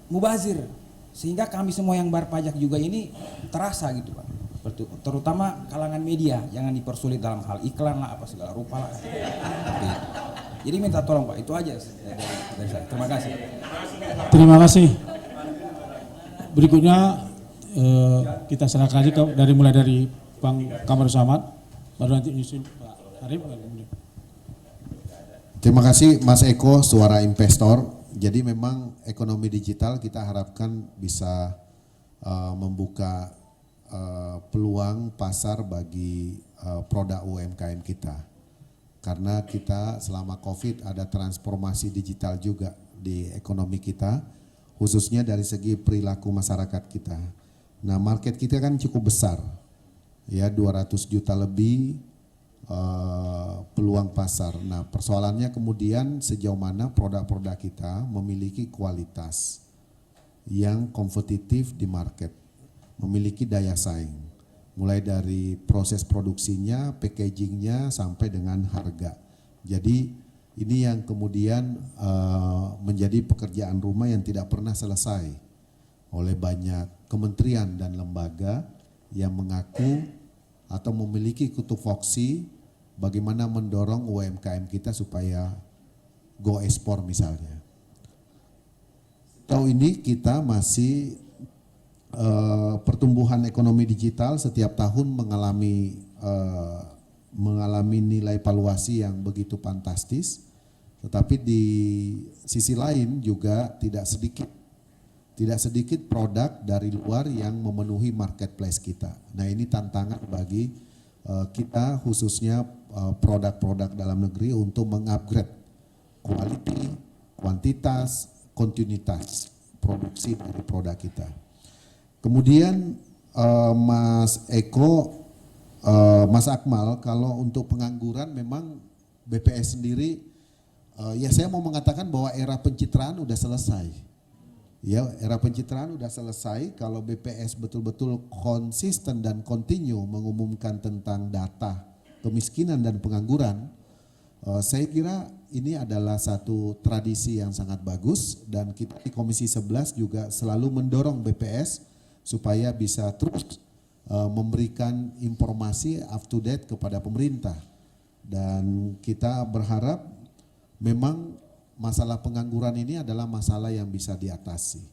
mubazir, sehingga kami semua yang bayar pajak juga ini terasa gitu Pak. Terutama kalangan media, jangan dipersulit dalam hal iklan lah apa segala rupa lah. Jadi minta tolong Pak, itu aja dari saya. Terima kasih. Terima kasih. Berikutnya kita serahkan aja mulai dari Bang Kamarul Samad, baru nanti nyusul Pak Arif. Terima kasih Mas Eko, suara investor. Jadi memang ekonomi digital kita harapkan bisa membuka peluang pasar bagi produk UMKM kita. Karena kita selama COVID ada transformasi digital juga di ekonomi kita, khususnya dari segi perilaku masyarakat kita. Nah, market kita kan cukup besar, ya 200 juta lebih peluang pasar. Nah, persoalannya kemudian sejauh mana produk-produk kita memiliki kualitas yang kompetitif di market, memiliki daya saing, mulai dari proses produksinya, packagingnya, sampai dengan harga. Jadi ini yang kemudian menjadi pekerjaan rumah yang tidak pernah selesai oleh banyak kementerian dan lembaga yang mengaku atau memiliki tupoksi bagaimana mendorong UMKM kita supaya go ekspor misalnya. Tahun ini kita masih pertumbuhan ekonomi digital setiap tahun mengalami nilai valuasi yang begitu fantastis, tetapi di sisi lain juga tidak sedikit produk dari luar yang memenuhi marketplace kita. Nah, ini tantangan bagi kita khususnya produk-produk dalam negeri untuk mengupgrade quality, kuantitas, kontinuitas produksi dari produk kita. Kemudian Mas Eko, Mas Akmal, kalau untuk pengangguran memang BPS sendiri, ya saya mau mengatakan bahwa era pencitraan udah selesai. Ya, era pencitraan udah selesai kalau BPS betul-betul konsisten dan kontinu mengumumkan tentang data kemiskinan dan pengangguran. Saya kira ini adalah satu tradisi yang sangat bagus dan kita di Komisi 11 juga selalu mendorong BPS supaya bisa terus memberikan informasi up to date kepada pemerintah. Dan kita berharap memang masalah pengangguran ini adalah masalah yang bisa diatasi.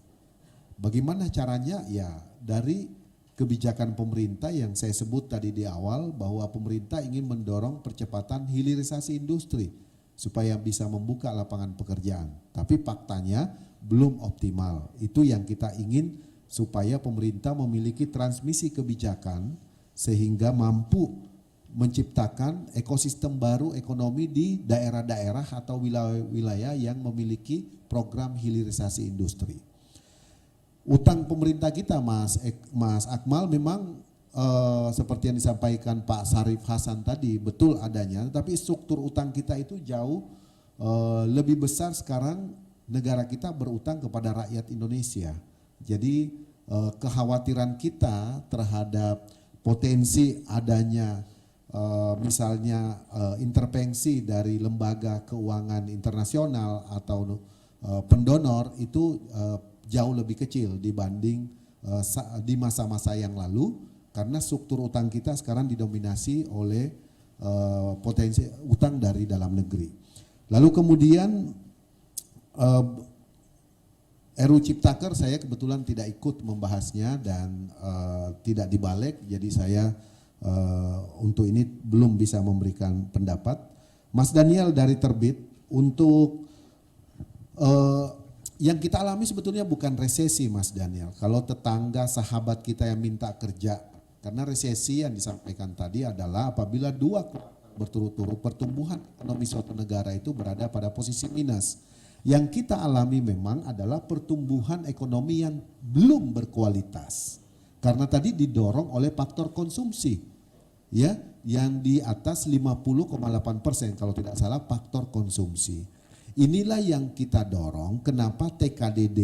Bagaimana caranya? Ya dari kebijakan pemerintah yang saya sebut tadi di awal, bahwa pemerintah ingin mendorong percepatan hilirisasi industri supaya bisa membuka lapangan pekerjaan. Tapi faktanya belum optimal. Itu yang kita ingin, supaya pemerintah memiliki transmisi kebijakan sehingga mampu menciptakan ekosistem baru ekonomi di daerah-daerah atau wilayah-wilayah yang memiliki program hilirisasi industri. Utang pemerintah kita Mas Akmal memang seperti yang disampaikan Pak Syarif Hasan tadi betul adanya, tapi struktur utang kita itu jauh lebih besar sekarang. Negara kita berutang kepada rakyat Indonesia. Jadi kekhawatiran kita terhadap potensi adanya misalnya intervensi dari lembaga keuangan internasional atau pendonor itu jauh lebih kecil dibanding di masa-masa yang lalu, karena struktur utang kita sekarang didominasi oleh potensi utang dari dalam negeri. Lalu kemudian RU Ciptaker saya kebetulan tidak ikut membahasnya dan tidak dibalik, jadi saya untuk ini belum bisa memberikan pendapat. Mas Daniel dari Terbit, untuk yang kita alami sebetulnya bukan resesi, Mas Daniel. Kalau tetangga sahabat kita yang minta kerja, karena resesi yang disampaikan tadi adalah apabila 2 kuartal berturut-turut pertumbuhan ekonomi suatu negara itu berada pada posisi minus. Yang kita alami memang adalah pertumbuhan ekonomi yang belum berkualitas. Karena tadi didorong oleh faktor konsumsi, ya, yang di atas 50,8% kalau tidak salah faktor konsumsi. Inilah yang kita dorong kenapa TKDD,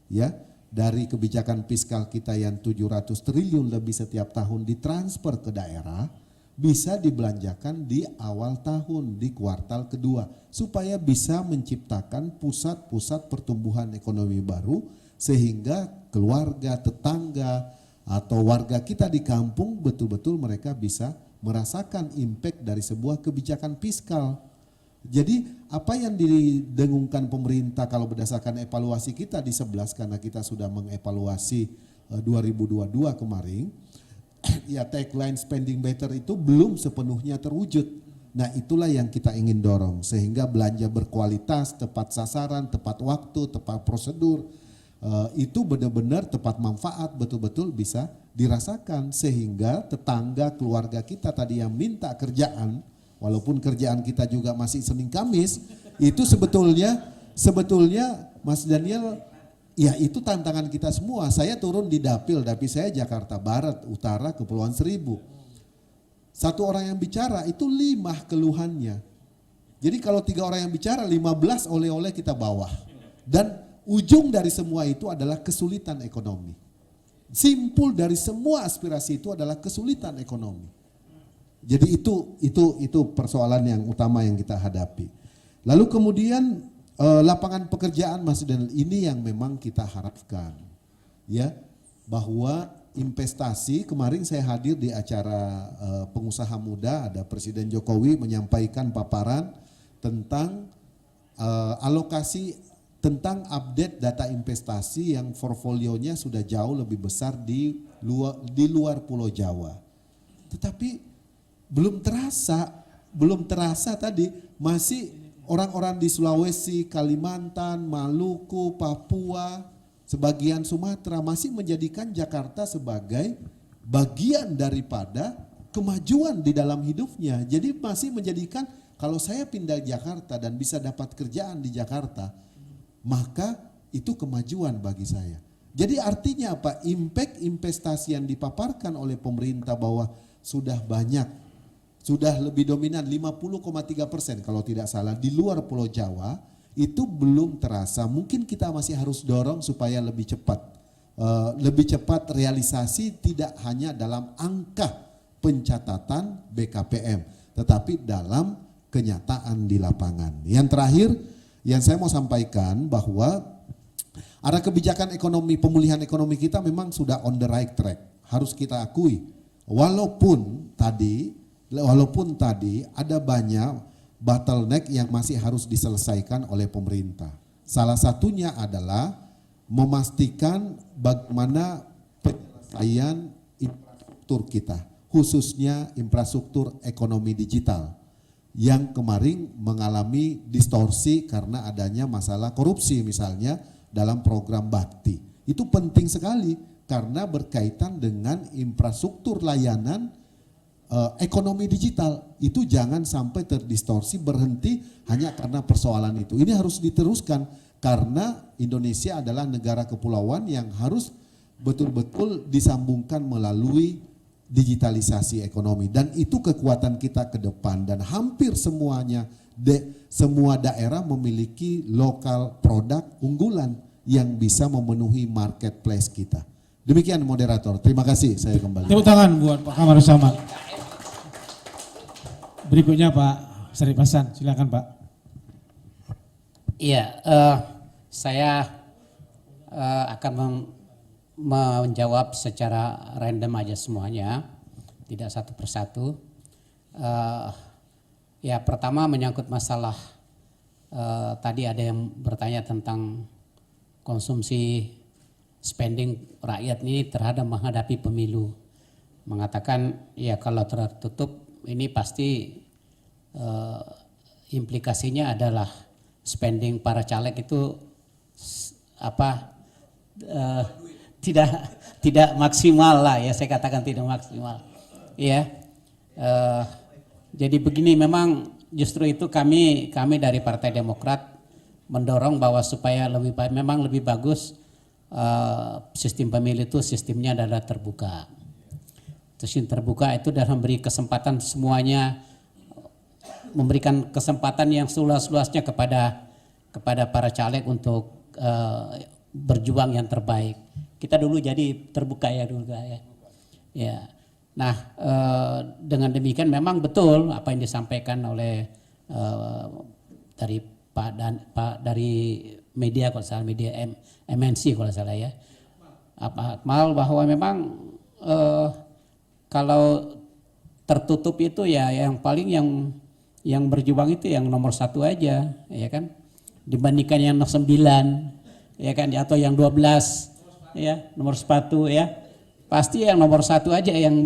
ya, dari kebijakan fiskal kita yang 700 triliun lebih setiap tahun ditransfer ke daerah bisa dibelanjakan di awal tahun, di kuartal kedua, supaya bisa menciptakan pusat-pusat pertumbuhan ekonomi baru sehingga keluarga, tetangga atau warga kita di kampung betul-betul mereka bisa merasakan impact dari sebuah kebijakan fiskal. Jadi apa yang didengungkan pemerintah kalau berdasarkan evaluasi kita di 11 karena kita sudah mengevaluasi 2022 kemarin, ya tagline spending better itu belum sepenuhnya terwujud. Nah itulah yang kita ingin dorong sehingga belanja berkualitas, tepat sasaran, tepat waktu, tepat prosedur, itu benar-benar tepat manfaat betul-betul bisa dirasakan sehingga tetangga keluarga kita tadi yang minta kerjaan, walaupun kerjaan kita juga masih Senin Kamis, itu sebetulnya Mas Daniel, ya itu tantangan kita semua. Saya turun di Dapil saya Jakarta Barat, Utara, Kepulauan Seribu. Satu orang yang bicara itu 5 keluhannya. Jadi kalau 3 orang yang bicara 15 oleh-oleh kita bawah. Dan ujung dari semua itu adalah kesulitan ekonomi. Simpul dari semua aspirasi itu adalah kesulitan ekonomi. Jadi itu persoalan yang utama yang kita hadapi. Lalu kemudian lapangan pekerjaan Mas Daniel, ini yang memang kita harapkan, ya, bahwa investasi. Kemarin saya hadir di acara pengusaha muda, ada Presiden Jokowi menyampaikan paparan tentang alokasi, tentang update data investasi yang portfolionya sudah jauh lebih besar di luar Pulau Jawa. Tetapi belum terasa tadi masih orang-orang di Sulawesi, Kalimantan, Maluku, Papua, sebagian Sumatera masih menjadikan Jakarta sebagai bagian daripada kemajuan di dalam hidupnya. Jadi masih menjadikan kalau saya pindah Jakarta dan bisa dapat kerjaan di Jakarta, maka itu kemajuan bagi saya. Jadi artinya apa? Impact investasi yang dipaparkan oleh pemerintah bahwa sudah banyak, sudah lebih dominan 50,3% kalau tidak salah di luar Pulau Jawa, itu belum terasa. Mungkin kita masih harus dorong supaya lebih cepat realisasi, tidak hanya dalam angka pencatatan BKPM, tetapi dalam kenyataan di lapangan. Yang terakhir yang saya mau sampaikan bahwa arah kebijakan ekonomi, pemulihan ekonomi kita memang sudah on the right track, harus kita akui. Walaupun tadi ada banyak bottleneck yang masih harus diselesaikan oleh pemerintah. Salah satunya adalah memastikan bagaimana penyelesaian infrastruktur kita, khususnya infrastruktur ekonomi digital yang kemarin mengalami distorsi karena adanya masalah korupsi misalnya dalam program Bakti. Itu penting sekali karena berkaitan dengan infrastruktur layanan ekonomi digital. Itu jangan sampai terdistorsi, berhenti hanya karena persoalan itu. Ini harus diteruskan karena Indonesia adalah negara kepulauan yang harus betul-betul disambungkan melalui digitalisasi ekonomi, dan itu kekuatan kita ke depan. Dan hampir semuanya semua daerah memiliki lokal produk unggulan yang bisa memenuhi marketplace kita. Demikian moderator, terima kasih, saya kembali. Tepuk tangan buat Pak Kamarus Samad. Berikutnya Pak Syarif Hasan, silakan Pak. Iya, saya akan menjawab secara random aja semuanya, tidak satu persatu. Ya pertama menyangkut masalah tadi ada yang bertanya tentang konsumsi spending rakyat ini terhadap menghadapi pemilu. Mengatakan ya kalau tertutup ini pasti implikasinya adalah spending para caleg itu tidak maksimal lah ya, saya katakan tidak maksimal ya. Jadi begini, memang justru itu kami dari Partai Demokrat mendorong bahwa supaya memang lebih bagus sistem pemilu itu sistemnya adalah terbuka. Sistem terbuka itu dalam memberi kesempatan semuanya, memberikan kesempatan yang seluas-luasnya kepada para caleg untuk berjuang yang terbaik. Kita dulu jadi terbuka ya dulu ya. Ya. Nah, dengan demikian memang betul apa yang disampaikan oleh dari dari media, kalau salah media MNC kalau salah ya, Pak Akmal, bahwa memang kalau tertutup itu ya yang paling yang berjuang itu yang nomor 1 aja, ya kan, dibandingkan yang 9, ya kan, atau yang 12, ya nomor 1 ya, pasti yang nomor 1 aja yang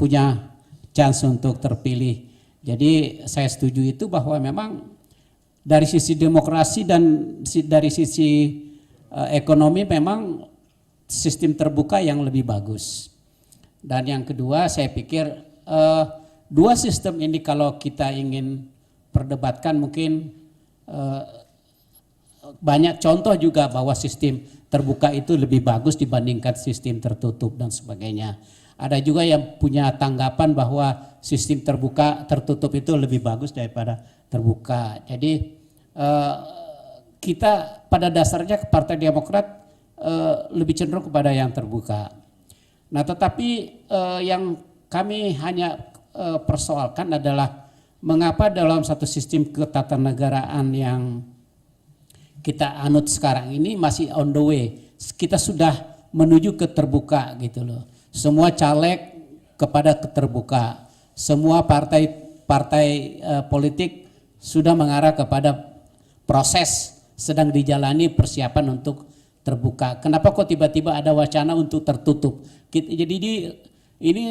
punya chance untuk terpilih. Jadi saya setuju itu bahwa memang dari sisi demokrasi dan dari sisi ekonomi memang sistem terbuka yang lebih bagus. Dan yang kedua, saya pikir dua sistem ini kalau kita ingin perdebatkan mungkin banyak contoh juga bahwa sistem terbuka itu lebih bagus dibandingkan sistem tertutup dan sebagainya. Ada juga yang punya tanggapan bahwa sistem tertutup itu lebih bagus daripada terbuka. Jadi kita pada dasarnya Partai Demokrat lebih cenderung kepada yang terbuka. Nah, tetapi yang kami hanya persoalkan adalah mengapa dalam satu sistem ketatanegaraan yang kita anut sekarang ini masih on the way. Kita sudah menuju ke terbuka gitu loh. Semua caleg kepada keterbuka. Semua partai politik sudah mengarah kepada proses sedang dijalani persiapan untuk terbuka. Kenapa kok tiba-tiba ada wacana untuk tertutup? Jadi ini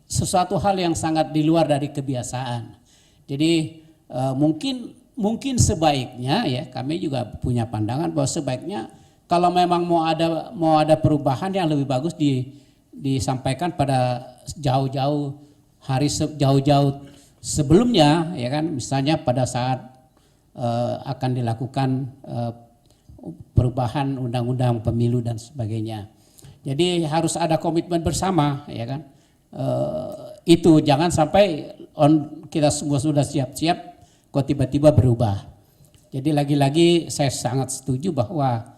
sesuatu hal yang sangat di luar dari kebiasaan. Jadi mungkin sebaiknya ya, kami juga punya pandangan bahwa sebaiknya kalau memang mau ada perubahan yang lebih bagus disampaikan pada jauh-jauh sebelumnya, ya kan, misalnya pada saat akan dilakukan perubahan undang-undang pemilu dan sebagainya. Jadi harus ada komitmen bersama, ya kan. Itu jangan sampai kita semua sudah siap-siap kok tiba-tiba berubah. Jadi lagi-lagi saya sangat setuju bahwa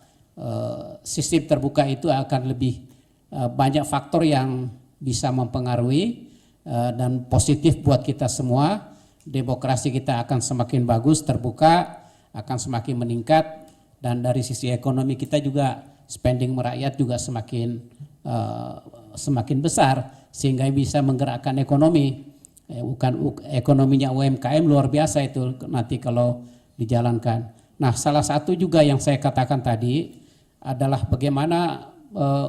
sistem terbuka itu akan lebih banyak faktor yang bisa mempengaruhi dan positif buat kita semua. Demokrasi kita akan semakin bagus, terbuka, akan semakin meningkat, dan dari sisi ekonomi kita juga spending merakyat juga semakin besar sehingga bisa menggerakkan ekonomi. Bukan ekonominya UMKM luar biasa itu nanti kalau dijalankan. Nah, salah satu juga yang saya katakan tadi adalah bagaimana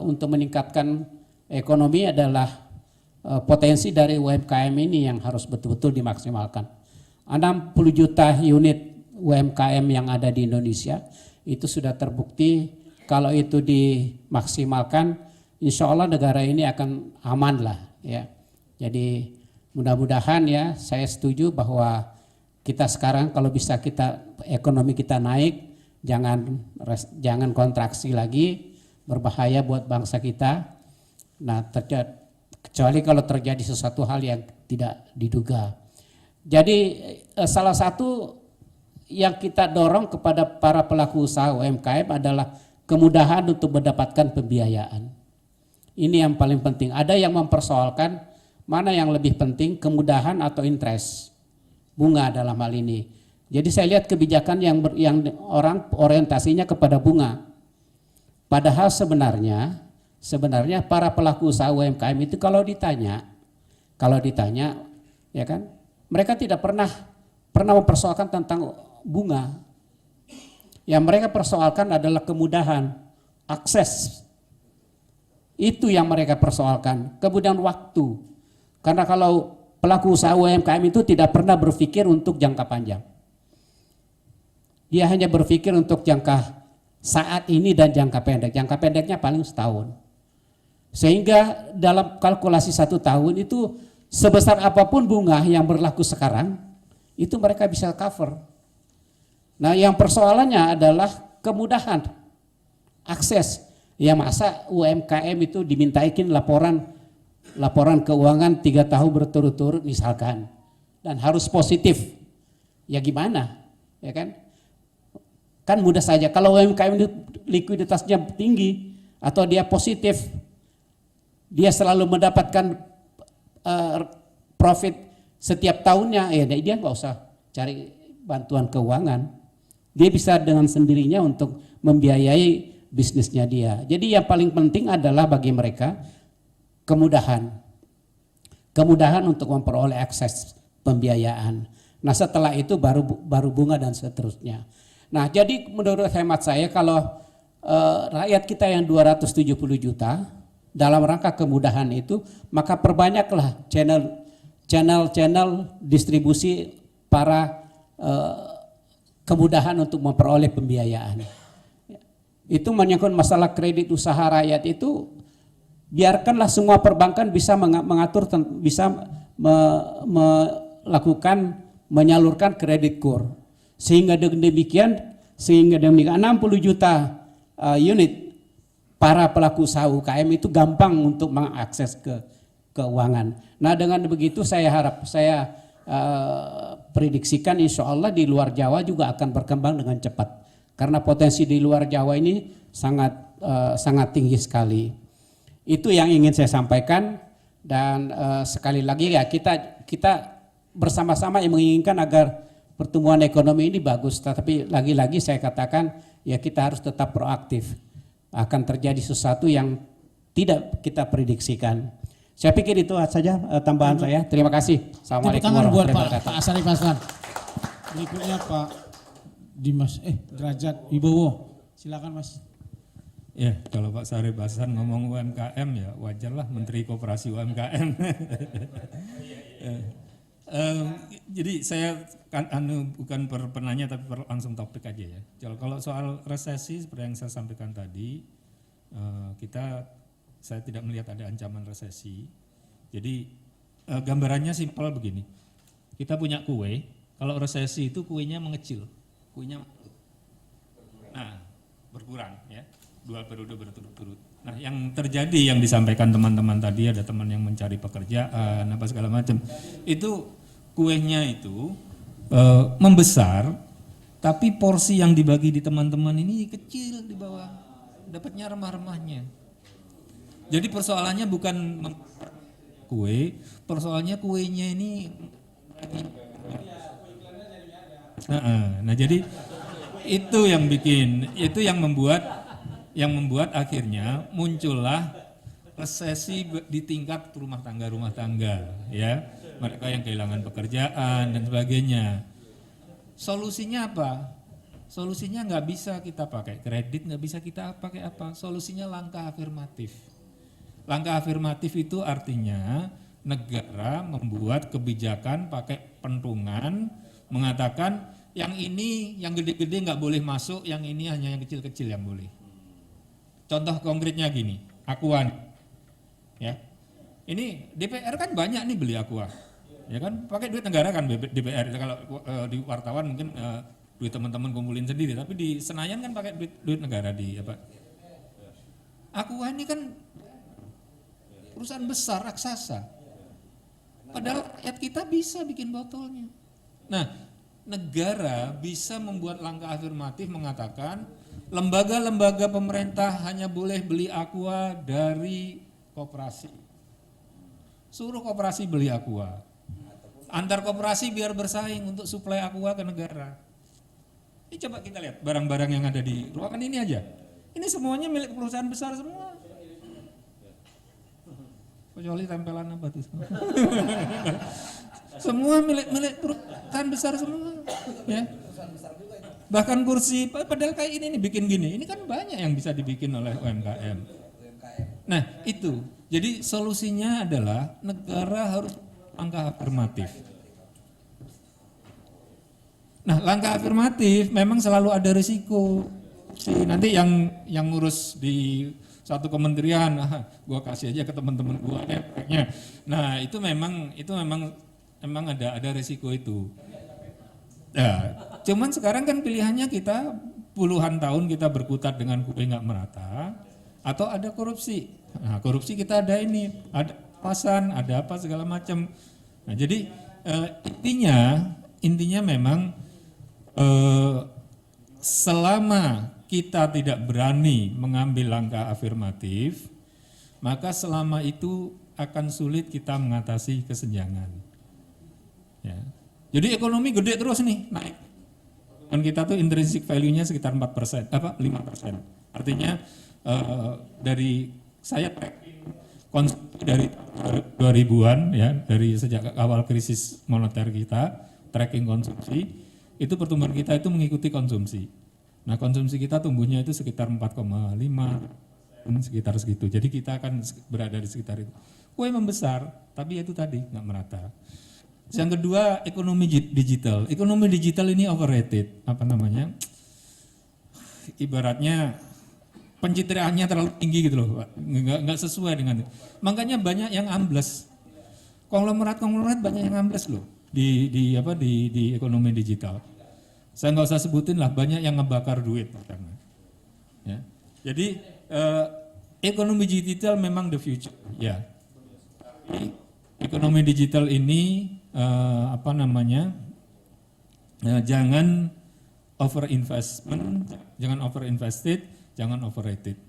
untuk meningkatkan ekonomi adalah potensi dari UMKM ini yang harus betul-betul dimaksimalkan. 60 juta unit UMKM yang ada di Indonesia itu sudah terbukti kalau itu dimaksimalkan, insya Allah negara ini akan aman lah ya. Jadi mudah-mudahan ya, saya setuju bahwa kita sekarang kalau bisa ekonomi kita naik, jangan kontraksi lagi, berbahaya buat bangsa kita. Nah, kecuali kalau terjadi sesuatu hal yang tidak diduga. Jadi salah satu yang kita dorong kepada para pelaku usaha UMKM adalah kemudahan untuk mendapatkan pembiayaan. Ini yang paling penting. Ada yang mempersoalkan mana yang lebih penting, kemudahan atau interest, bunga dalam hal ini. Jadi saya lihat kebijakan yang orang orientasinya kepada bunga. Padahal sebenarnya para pelaku usaha UMKM itu kalau ditanya ya kan, mereka tidak pernah mempersoalkan tentang bunga. Yang mereka persoalkan adalah kemudahan, akses. Itu yang mereka persoalkan, kemudian waktu. Karena kalau pelaku usaha UMKM itu tidak pernah berpikir untuk jangka panjang. Dia hanya berpikir untuk jangka saat ini dan jangka pendek. Jangka pendeknya paling setahun. Sehingga dalam kalkulasi 1 tahun itu sebesar apapun bunga yang berlaku sekarang, itu mereka bisa cover. Nah, yang persoalannya adalah kemudahan akses. Ya, masa UMKM itu dimintaikin laporan keuangan 3 tahun berturut-turut misalkan, dan harus positif. Ya gimana? Ya kan? Kan mudah saja kalau UMKM itu likuiditasnya tinggi atau dia positif, dia selalu mendapatkan profit setiap tahunnya, ya dia nggak usah cari bantuan keuangan. Dia bisa dengan sendirinya untuk membiayai bisnisnya dia. Jadi yang paling penting adalah bagi mereka kemudahan untuk memperoleh akses pembiayaan. Nah, setelah itu baru bunga dan seterusnya. Nah, jadi menurut hemat saya kalau rakyat kita yang 270 juta dalam rangka kemudahan itu, maka perbanyaklah channel distribusi para kemudahan untuk memperoleh pembiayaan. Itu menyangkut masalah kredit usaha rakyat itu, biarkanlah semua perbankan bisa mengatur, bisa menyalurkan kredit kur. Sehingga demikian 60 juta unit para pelaku usaha UKM itu gampang untuk mengakses ke keuangan. Nah, dengan begitu saya prediksikan insya Allah di luar Jawa juga akan berkembang dengan cepat. Karena potensi di luar Jawa ini sangat tinggi sekali. Itu yang ingin saya sampaikan, dan sekali lagi ya kita bersama-sama yang menginginkan agar pertumbuhan ekonomi ini bagus, tetapi lagi-lagi saya katakan ya kita harus tetap proaktif. Akan terjadi sesuatu yang tidak kita prediksikan. Saya pikir itu saja tambahan saya. Terima kasih. Assalamualaikum warahmatullahi wabarakatuh. Pak Sarip Hasan. Berikutnya Pak Dimas Derajat Wibowo. Silakan Mas. Ya, kalau Pak Sarip Hasan ngomong UMKM ya wajarlah Menteri Koperasi UMKM. Jadi saya bukan penanya tapi langsung topik aja ya. Kalau soal resesi seperti yang saya sampaikan tadi, saya tidak melihat ada ancaman resesi. Jadi gambarannya simpel begini. Kita punya kue, kalau resesi itu kuenya mengecil, berkurang ya. 2 periode berturut-turut. Nah, yang terjadi yang disampaikan teman-teman tadi, ada teman yang mencari pekerjaan apa segala macam. Itu kuenya itu membesar, tapi porsi yang dibagi di teman-teman ini kecil di bawah. Dapatnya remah-remahnya. Jadi persoalannya bukan kue, persoalannya kuenya ini. Nah, jadi itu yang membuat akhirnya muncullah resesi di tingkat rumah tangga ya, mereka yang kehilangan pekerjaan dan sebagainya. Solusinya apa? Solusinya nggak bisa kita pakai kredit, nggak bisa kita pakai apa? Solusinya langkah afirmatif. Langkah afirmatif itu artinya negara membuat kebijakan pakai pentungan, mengatakan yang ini yang gede-gede nggak boleh masuk, yang ini hanya yang kecil-kecil yang boleh. Contoh konkretnya gini, Aqua, ya, ini DPR kan banyak nih beli Aqua, ya kan, pakai duit negara kan DPR. Kalau di wartawan mungkin duit teman-teman kumpulin sendiri, tapi di Senayan kan pakai duit negara di apa? Aqua ini kan perusahaan besar raksasa, padahal rakyat kita bisa bikin botolnya. Nah, negara bisa membuat langkah afirmatif mengatakan lembaga-lembaga pemerintah hanya boleh beli Aqua dari koperasi. Suruh koperasi beli Aqua. Antar koperasi biar bersaing untuk suplai Aqua ke negara. Ini coba kita lihat barang-barang yang ada di ruangan ini aja. Ini semuanya milik perusahaan besar semua. Kecuali tempelan apa tuh? Semua milik perusahaan besar semua. Ya. Bahkan kursi, padahal kayak ini nih bikin gini, ini kan banyak yang bisa dibikin oleh UMKM. Nah itu, jadi solusinya adalah negara harus langkah afirmatif. Nah, langkah afirmatif memang selalu ada risiko. Nanti yang ngurus di satu kementerian, gua kasih aja ke teman-teman gua kayaknya. Nah, itu memang ada risiko itu. Ya, cuman sekarang kan pilihannya kita puluhan tahun kita berkutat dengan kue nggak merata, atau ada korupsi. Nah, korupsi kita ada ini, ada pasan, ada apa segala macam. Nah, jadi intinya memang selama kita tidak berani mengambil langkah afirmatif, maka selama itu akan sulit kita mengatasi kesenjangan. Ya. Jadi ekonomi gede terus nih, naik. Dan kita tuh intrinsic value-nya sekitar 5%. Artinya dari saya konsumsi dari 2000-an ya, dari sejak awal krisis moneter kita, tracking konsumsi, itu pertumbuhan kita itu mengikuti konsumsi. Nah, konsumsi kita tumbuhnya itu sekitar 4,5, sekitar segitu. Jadi kita akan berada di sekitar itu. Kue membesar, tapi itu tadi nggak merata. Yang kedua, ekonomi digital. Ekonomi digital ini overrated, ibaratnya pencitraannya terlalu tinggi gitu loh, Pak. Nggak sesuai dengan itu. Makanya banyak yang ambles. Konglomerat banyak yang ambles loh di ekonomi digital. Saya nggak usah sebutin lah, banyak yang ngebakar duit karena. Ya. Jadi ekonomi digital memang the future. Ya. Ekonomi digital ini jangan overinvestment, jangan overinvested, jangan overrated.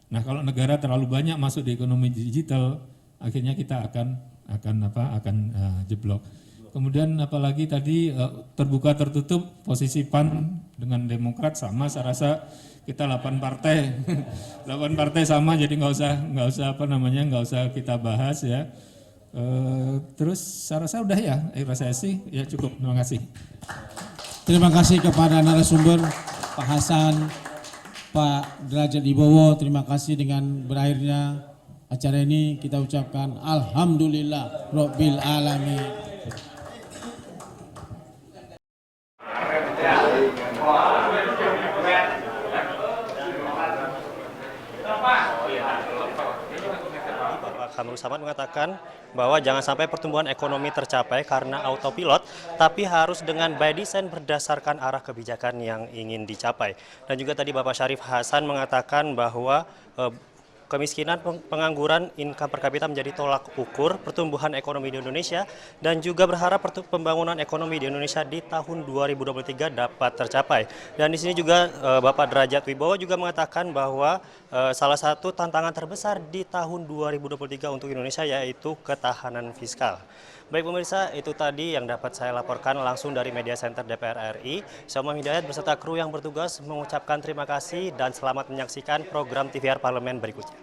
Nah, kalau negara terlalu banyak masuk di ekonomi digital, akhirnya kita akan jeblok. Kemudian apalagi tadi terbuka tertutup, posisi PAN dengan Demokrat sama, saya rasa kita 8 partai, 8 partai sama, jadi nggak usah kita bahas ya. Terus saya rasa udah ya, resesi ya cukup. Terima kasih. Terima kasih kepada narasumber Pak Hasan, Pak Derajat Wibowo. Terima kasih dengan berakhirnya acara ini kita ucapkan Alhamdulillah Rabbil Alamin. Kamrul Samad mengatakan bahwa jangan sampai pertumbuhan ekonomi tercapai karena autopilot, tapi harus dengan by design berdasarkan arah kebijakan yang ingin dicapai. Dan juga tadi Bapak Syarif Hasan mengatakan bahwa kemiskinan, pengangguran, income per kapita menjadi tolak ukur pertumbuhan ekonomi di Indonesia, dan juga berharap pembangunan ekonomi di Indonesia di tahun 2023 dapat tercapai. Dan di sini juga Bapak Derajat Wibowo juga mengatakan bahwa salah satu tantangan terbesar di tahun 2023 untuk Indonesia yaitu ketahanan fiskal. Baik pemirsa, itu tadi yang dapat saya laporkan langsung dari Media Center DPR RI. Saya Umam Hidayat beserta kru yang bertugas mengucapkan terima kasih dan selamat menyaksikan program TVR Parlemen berikutnya.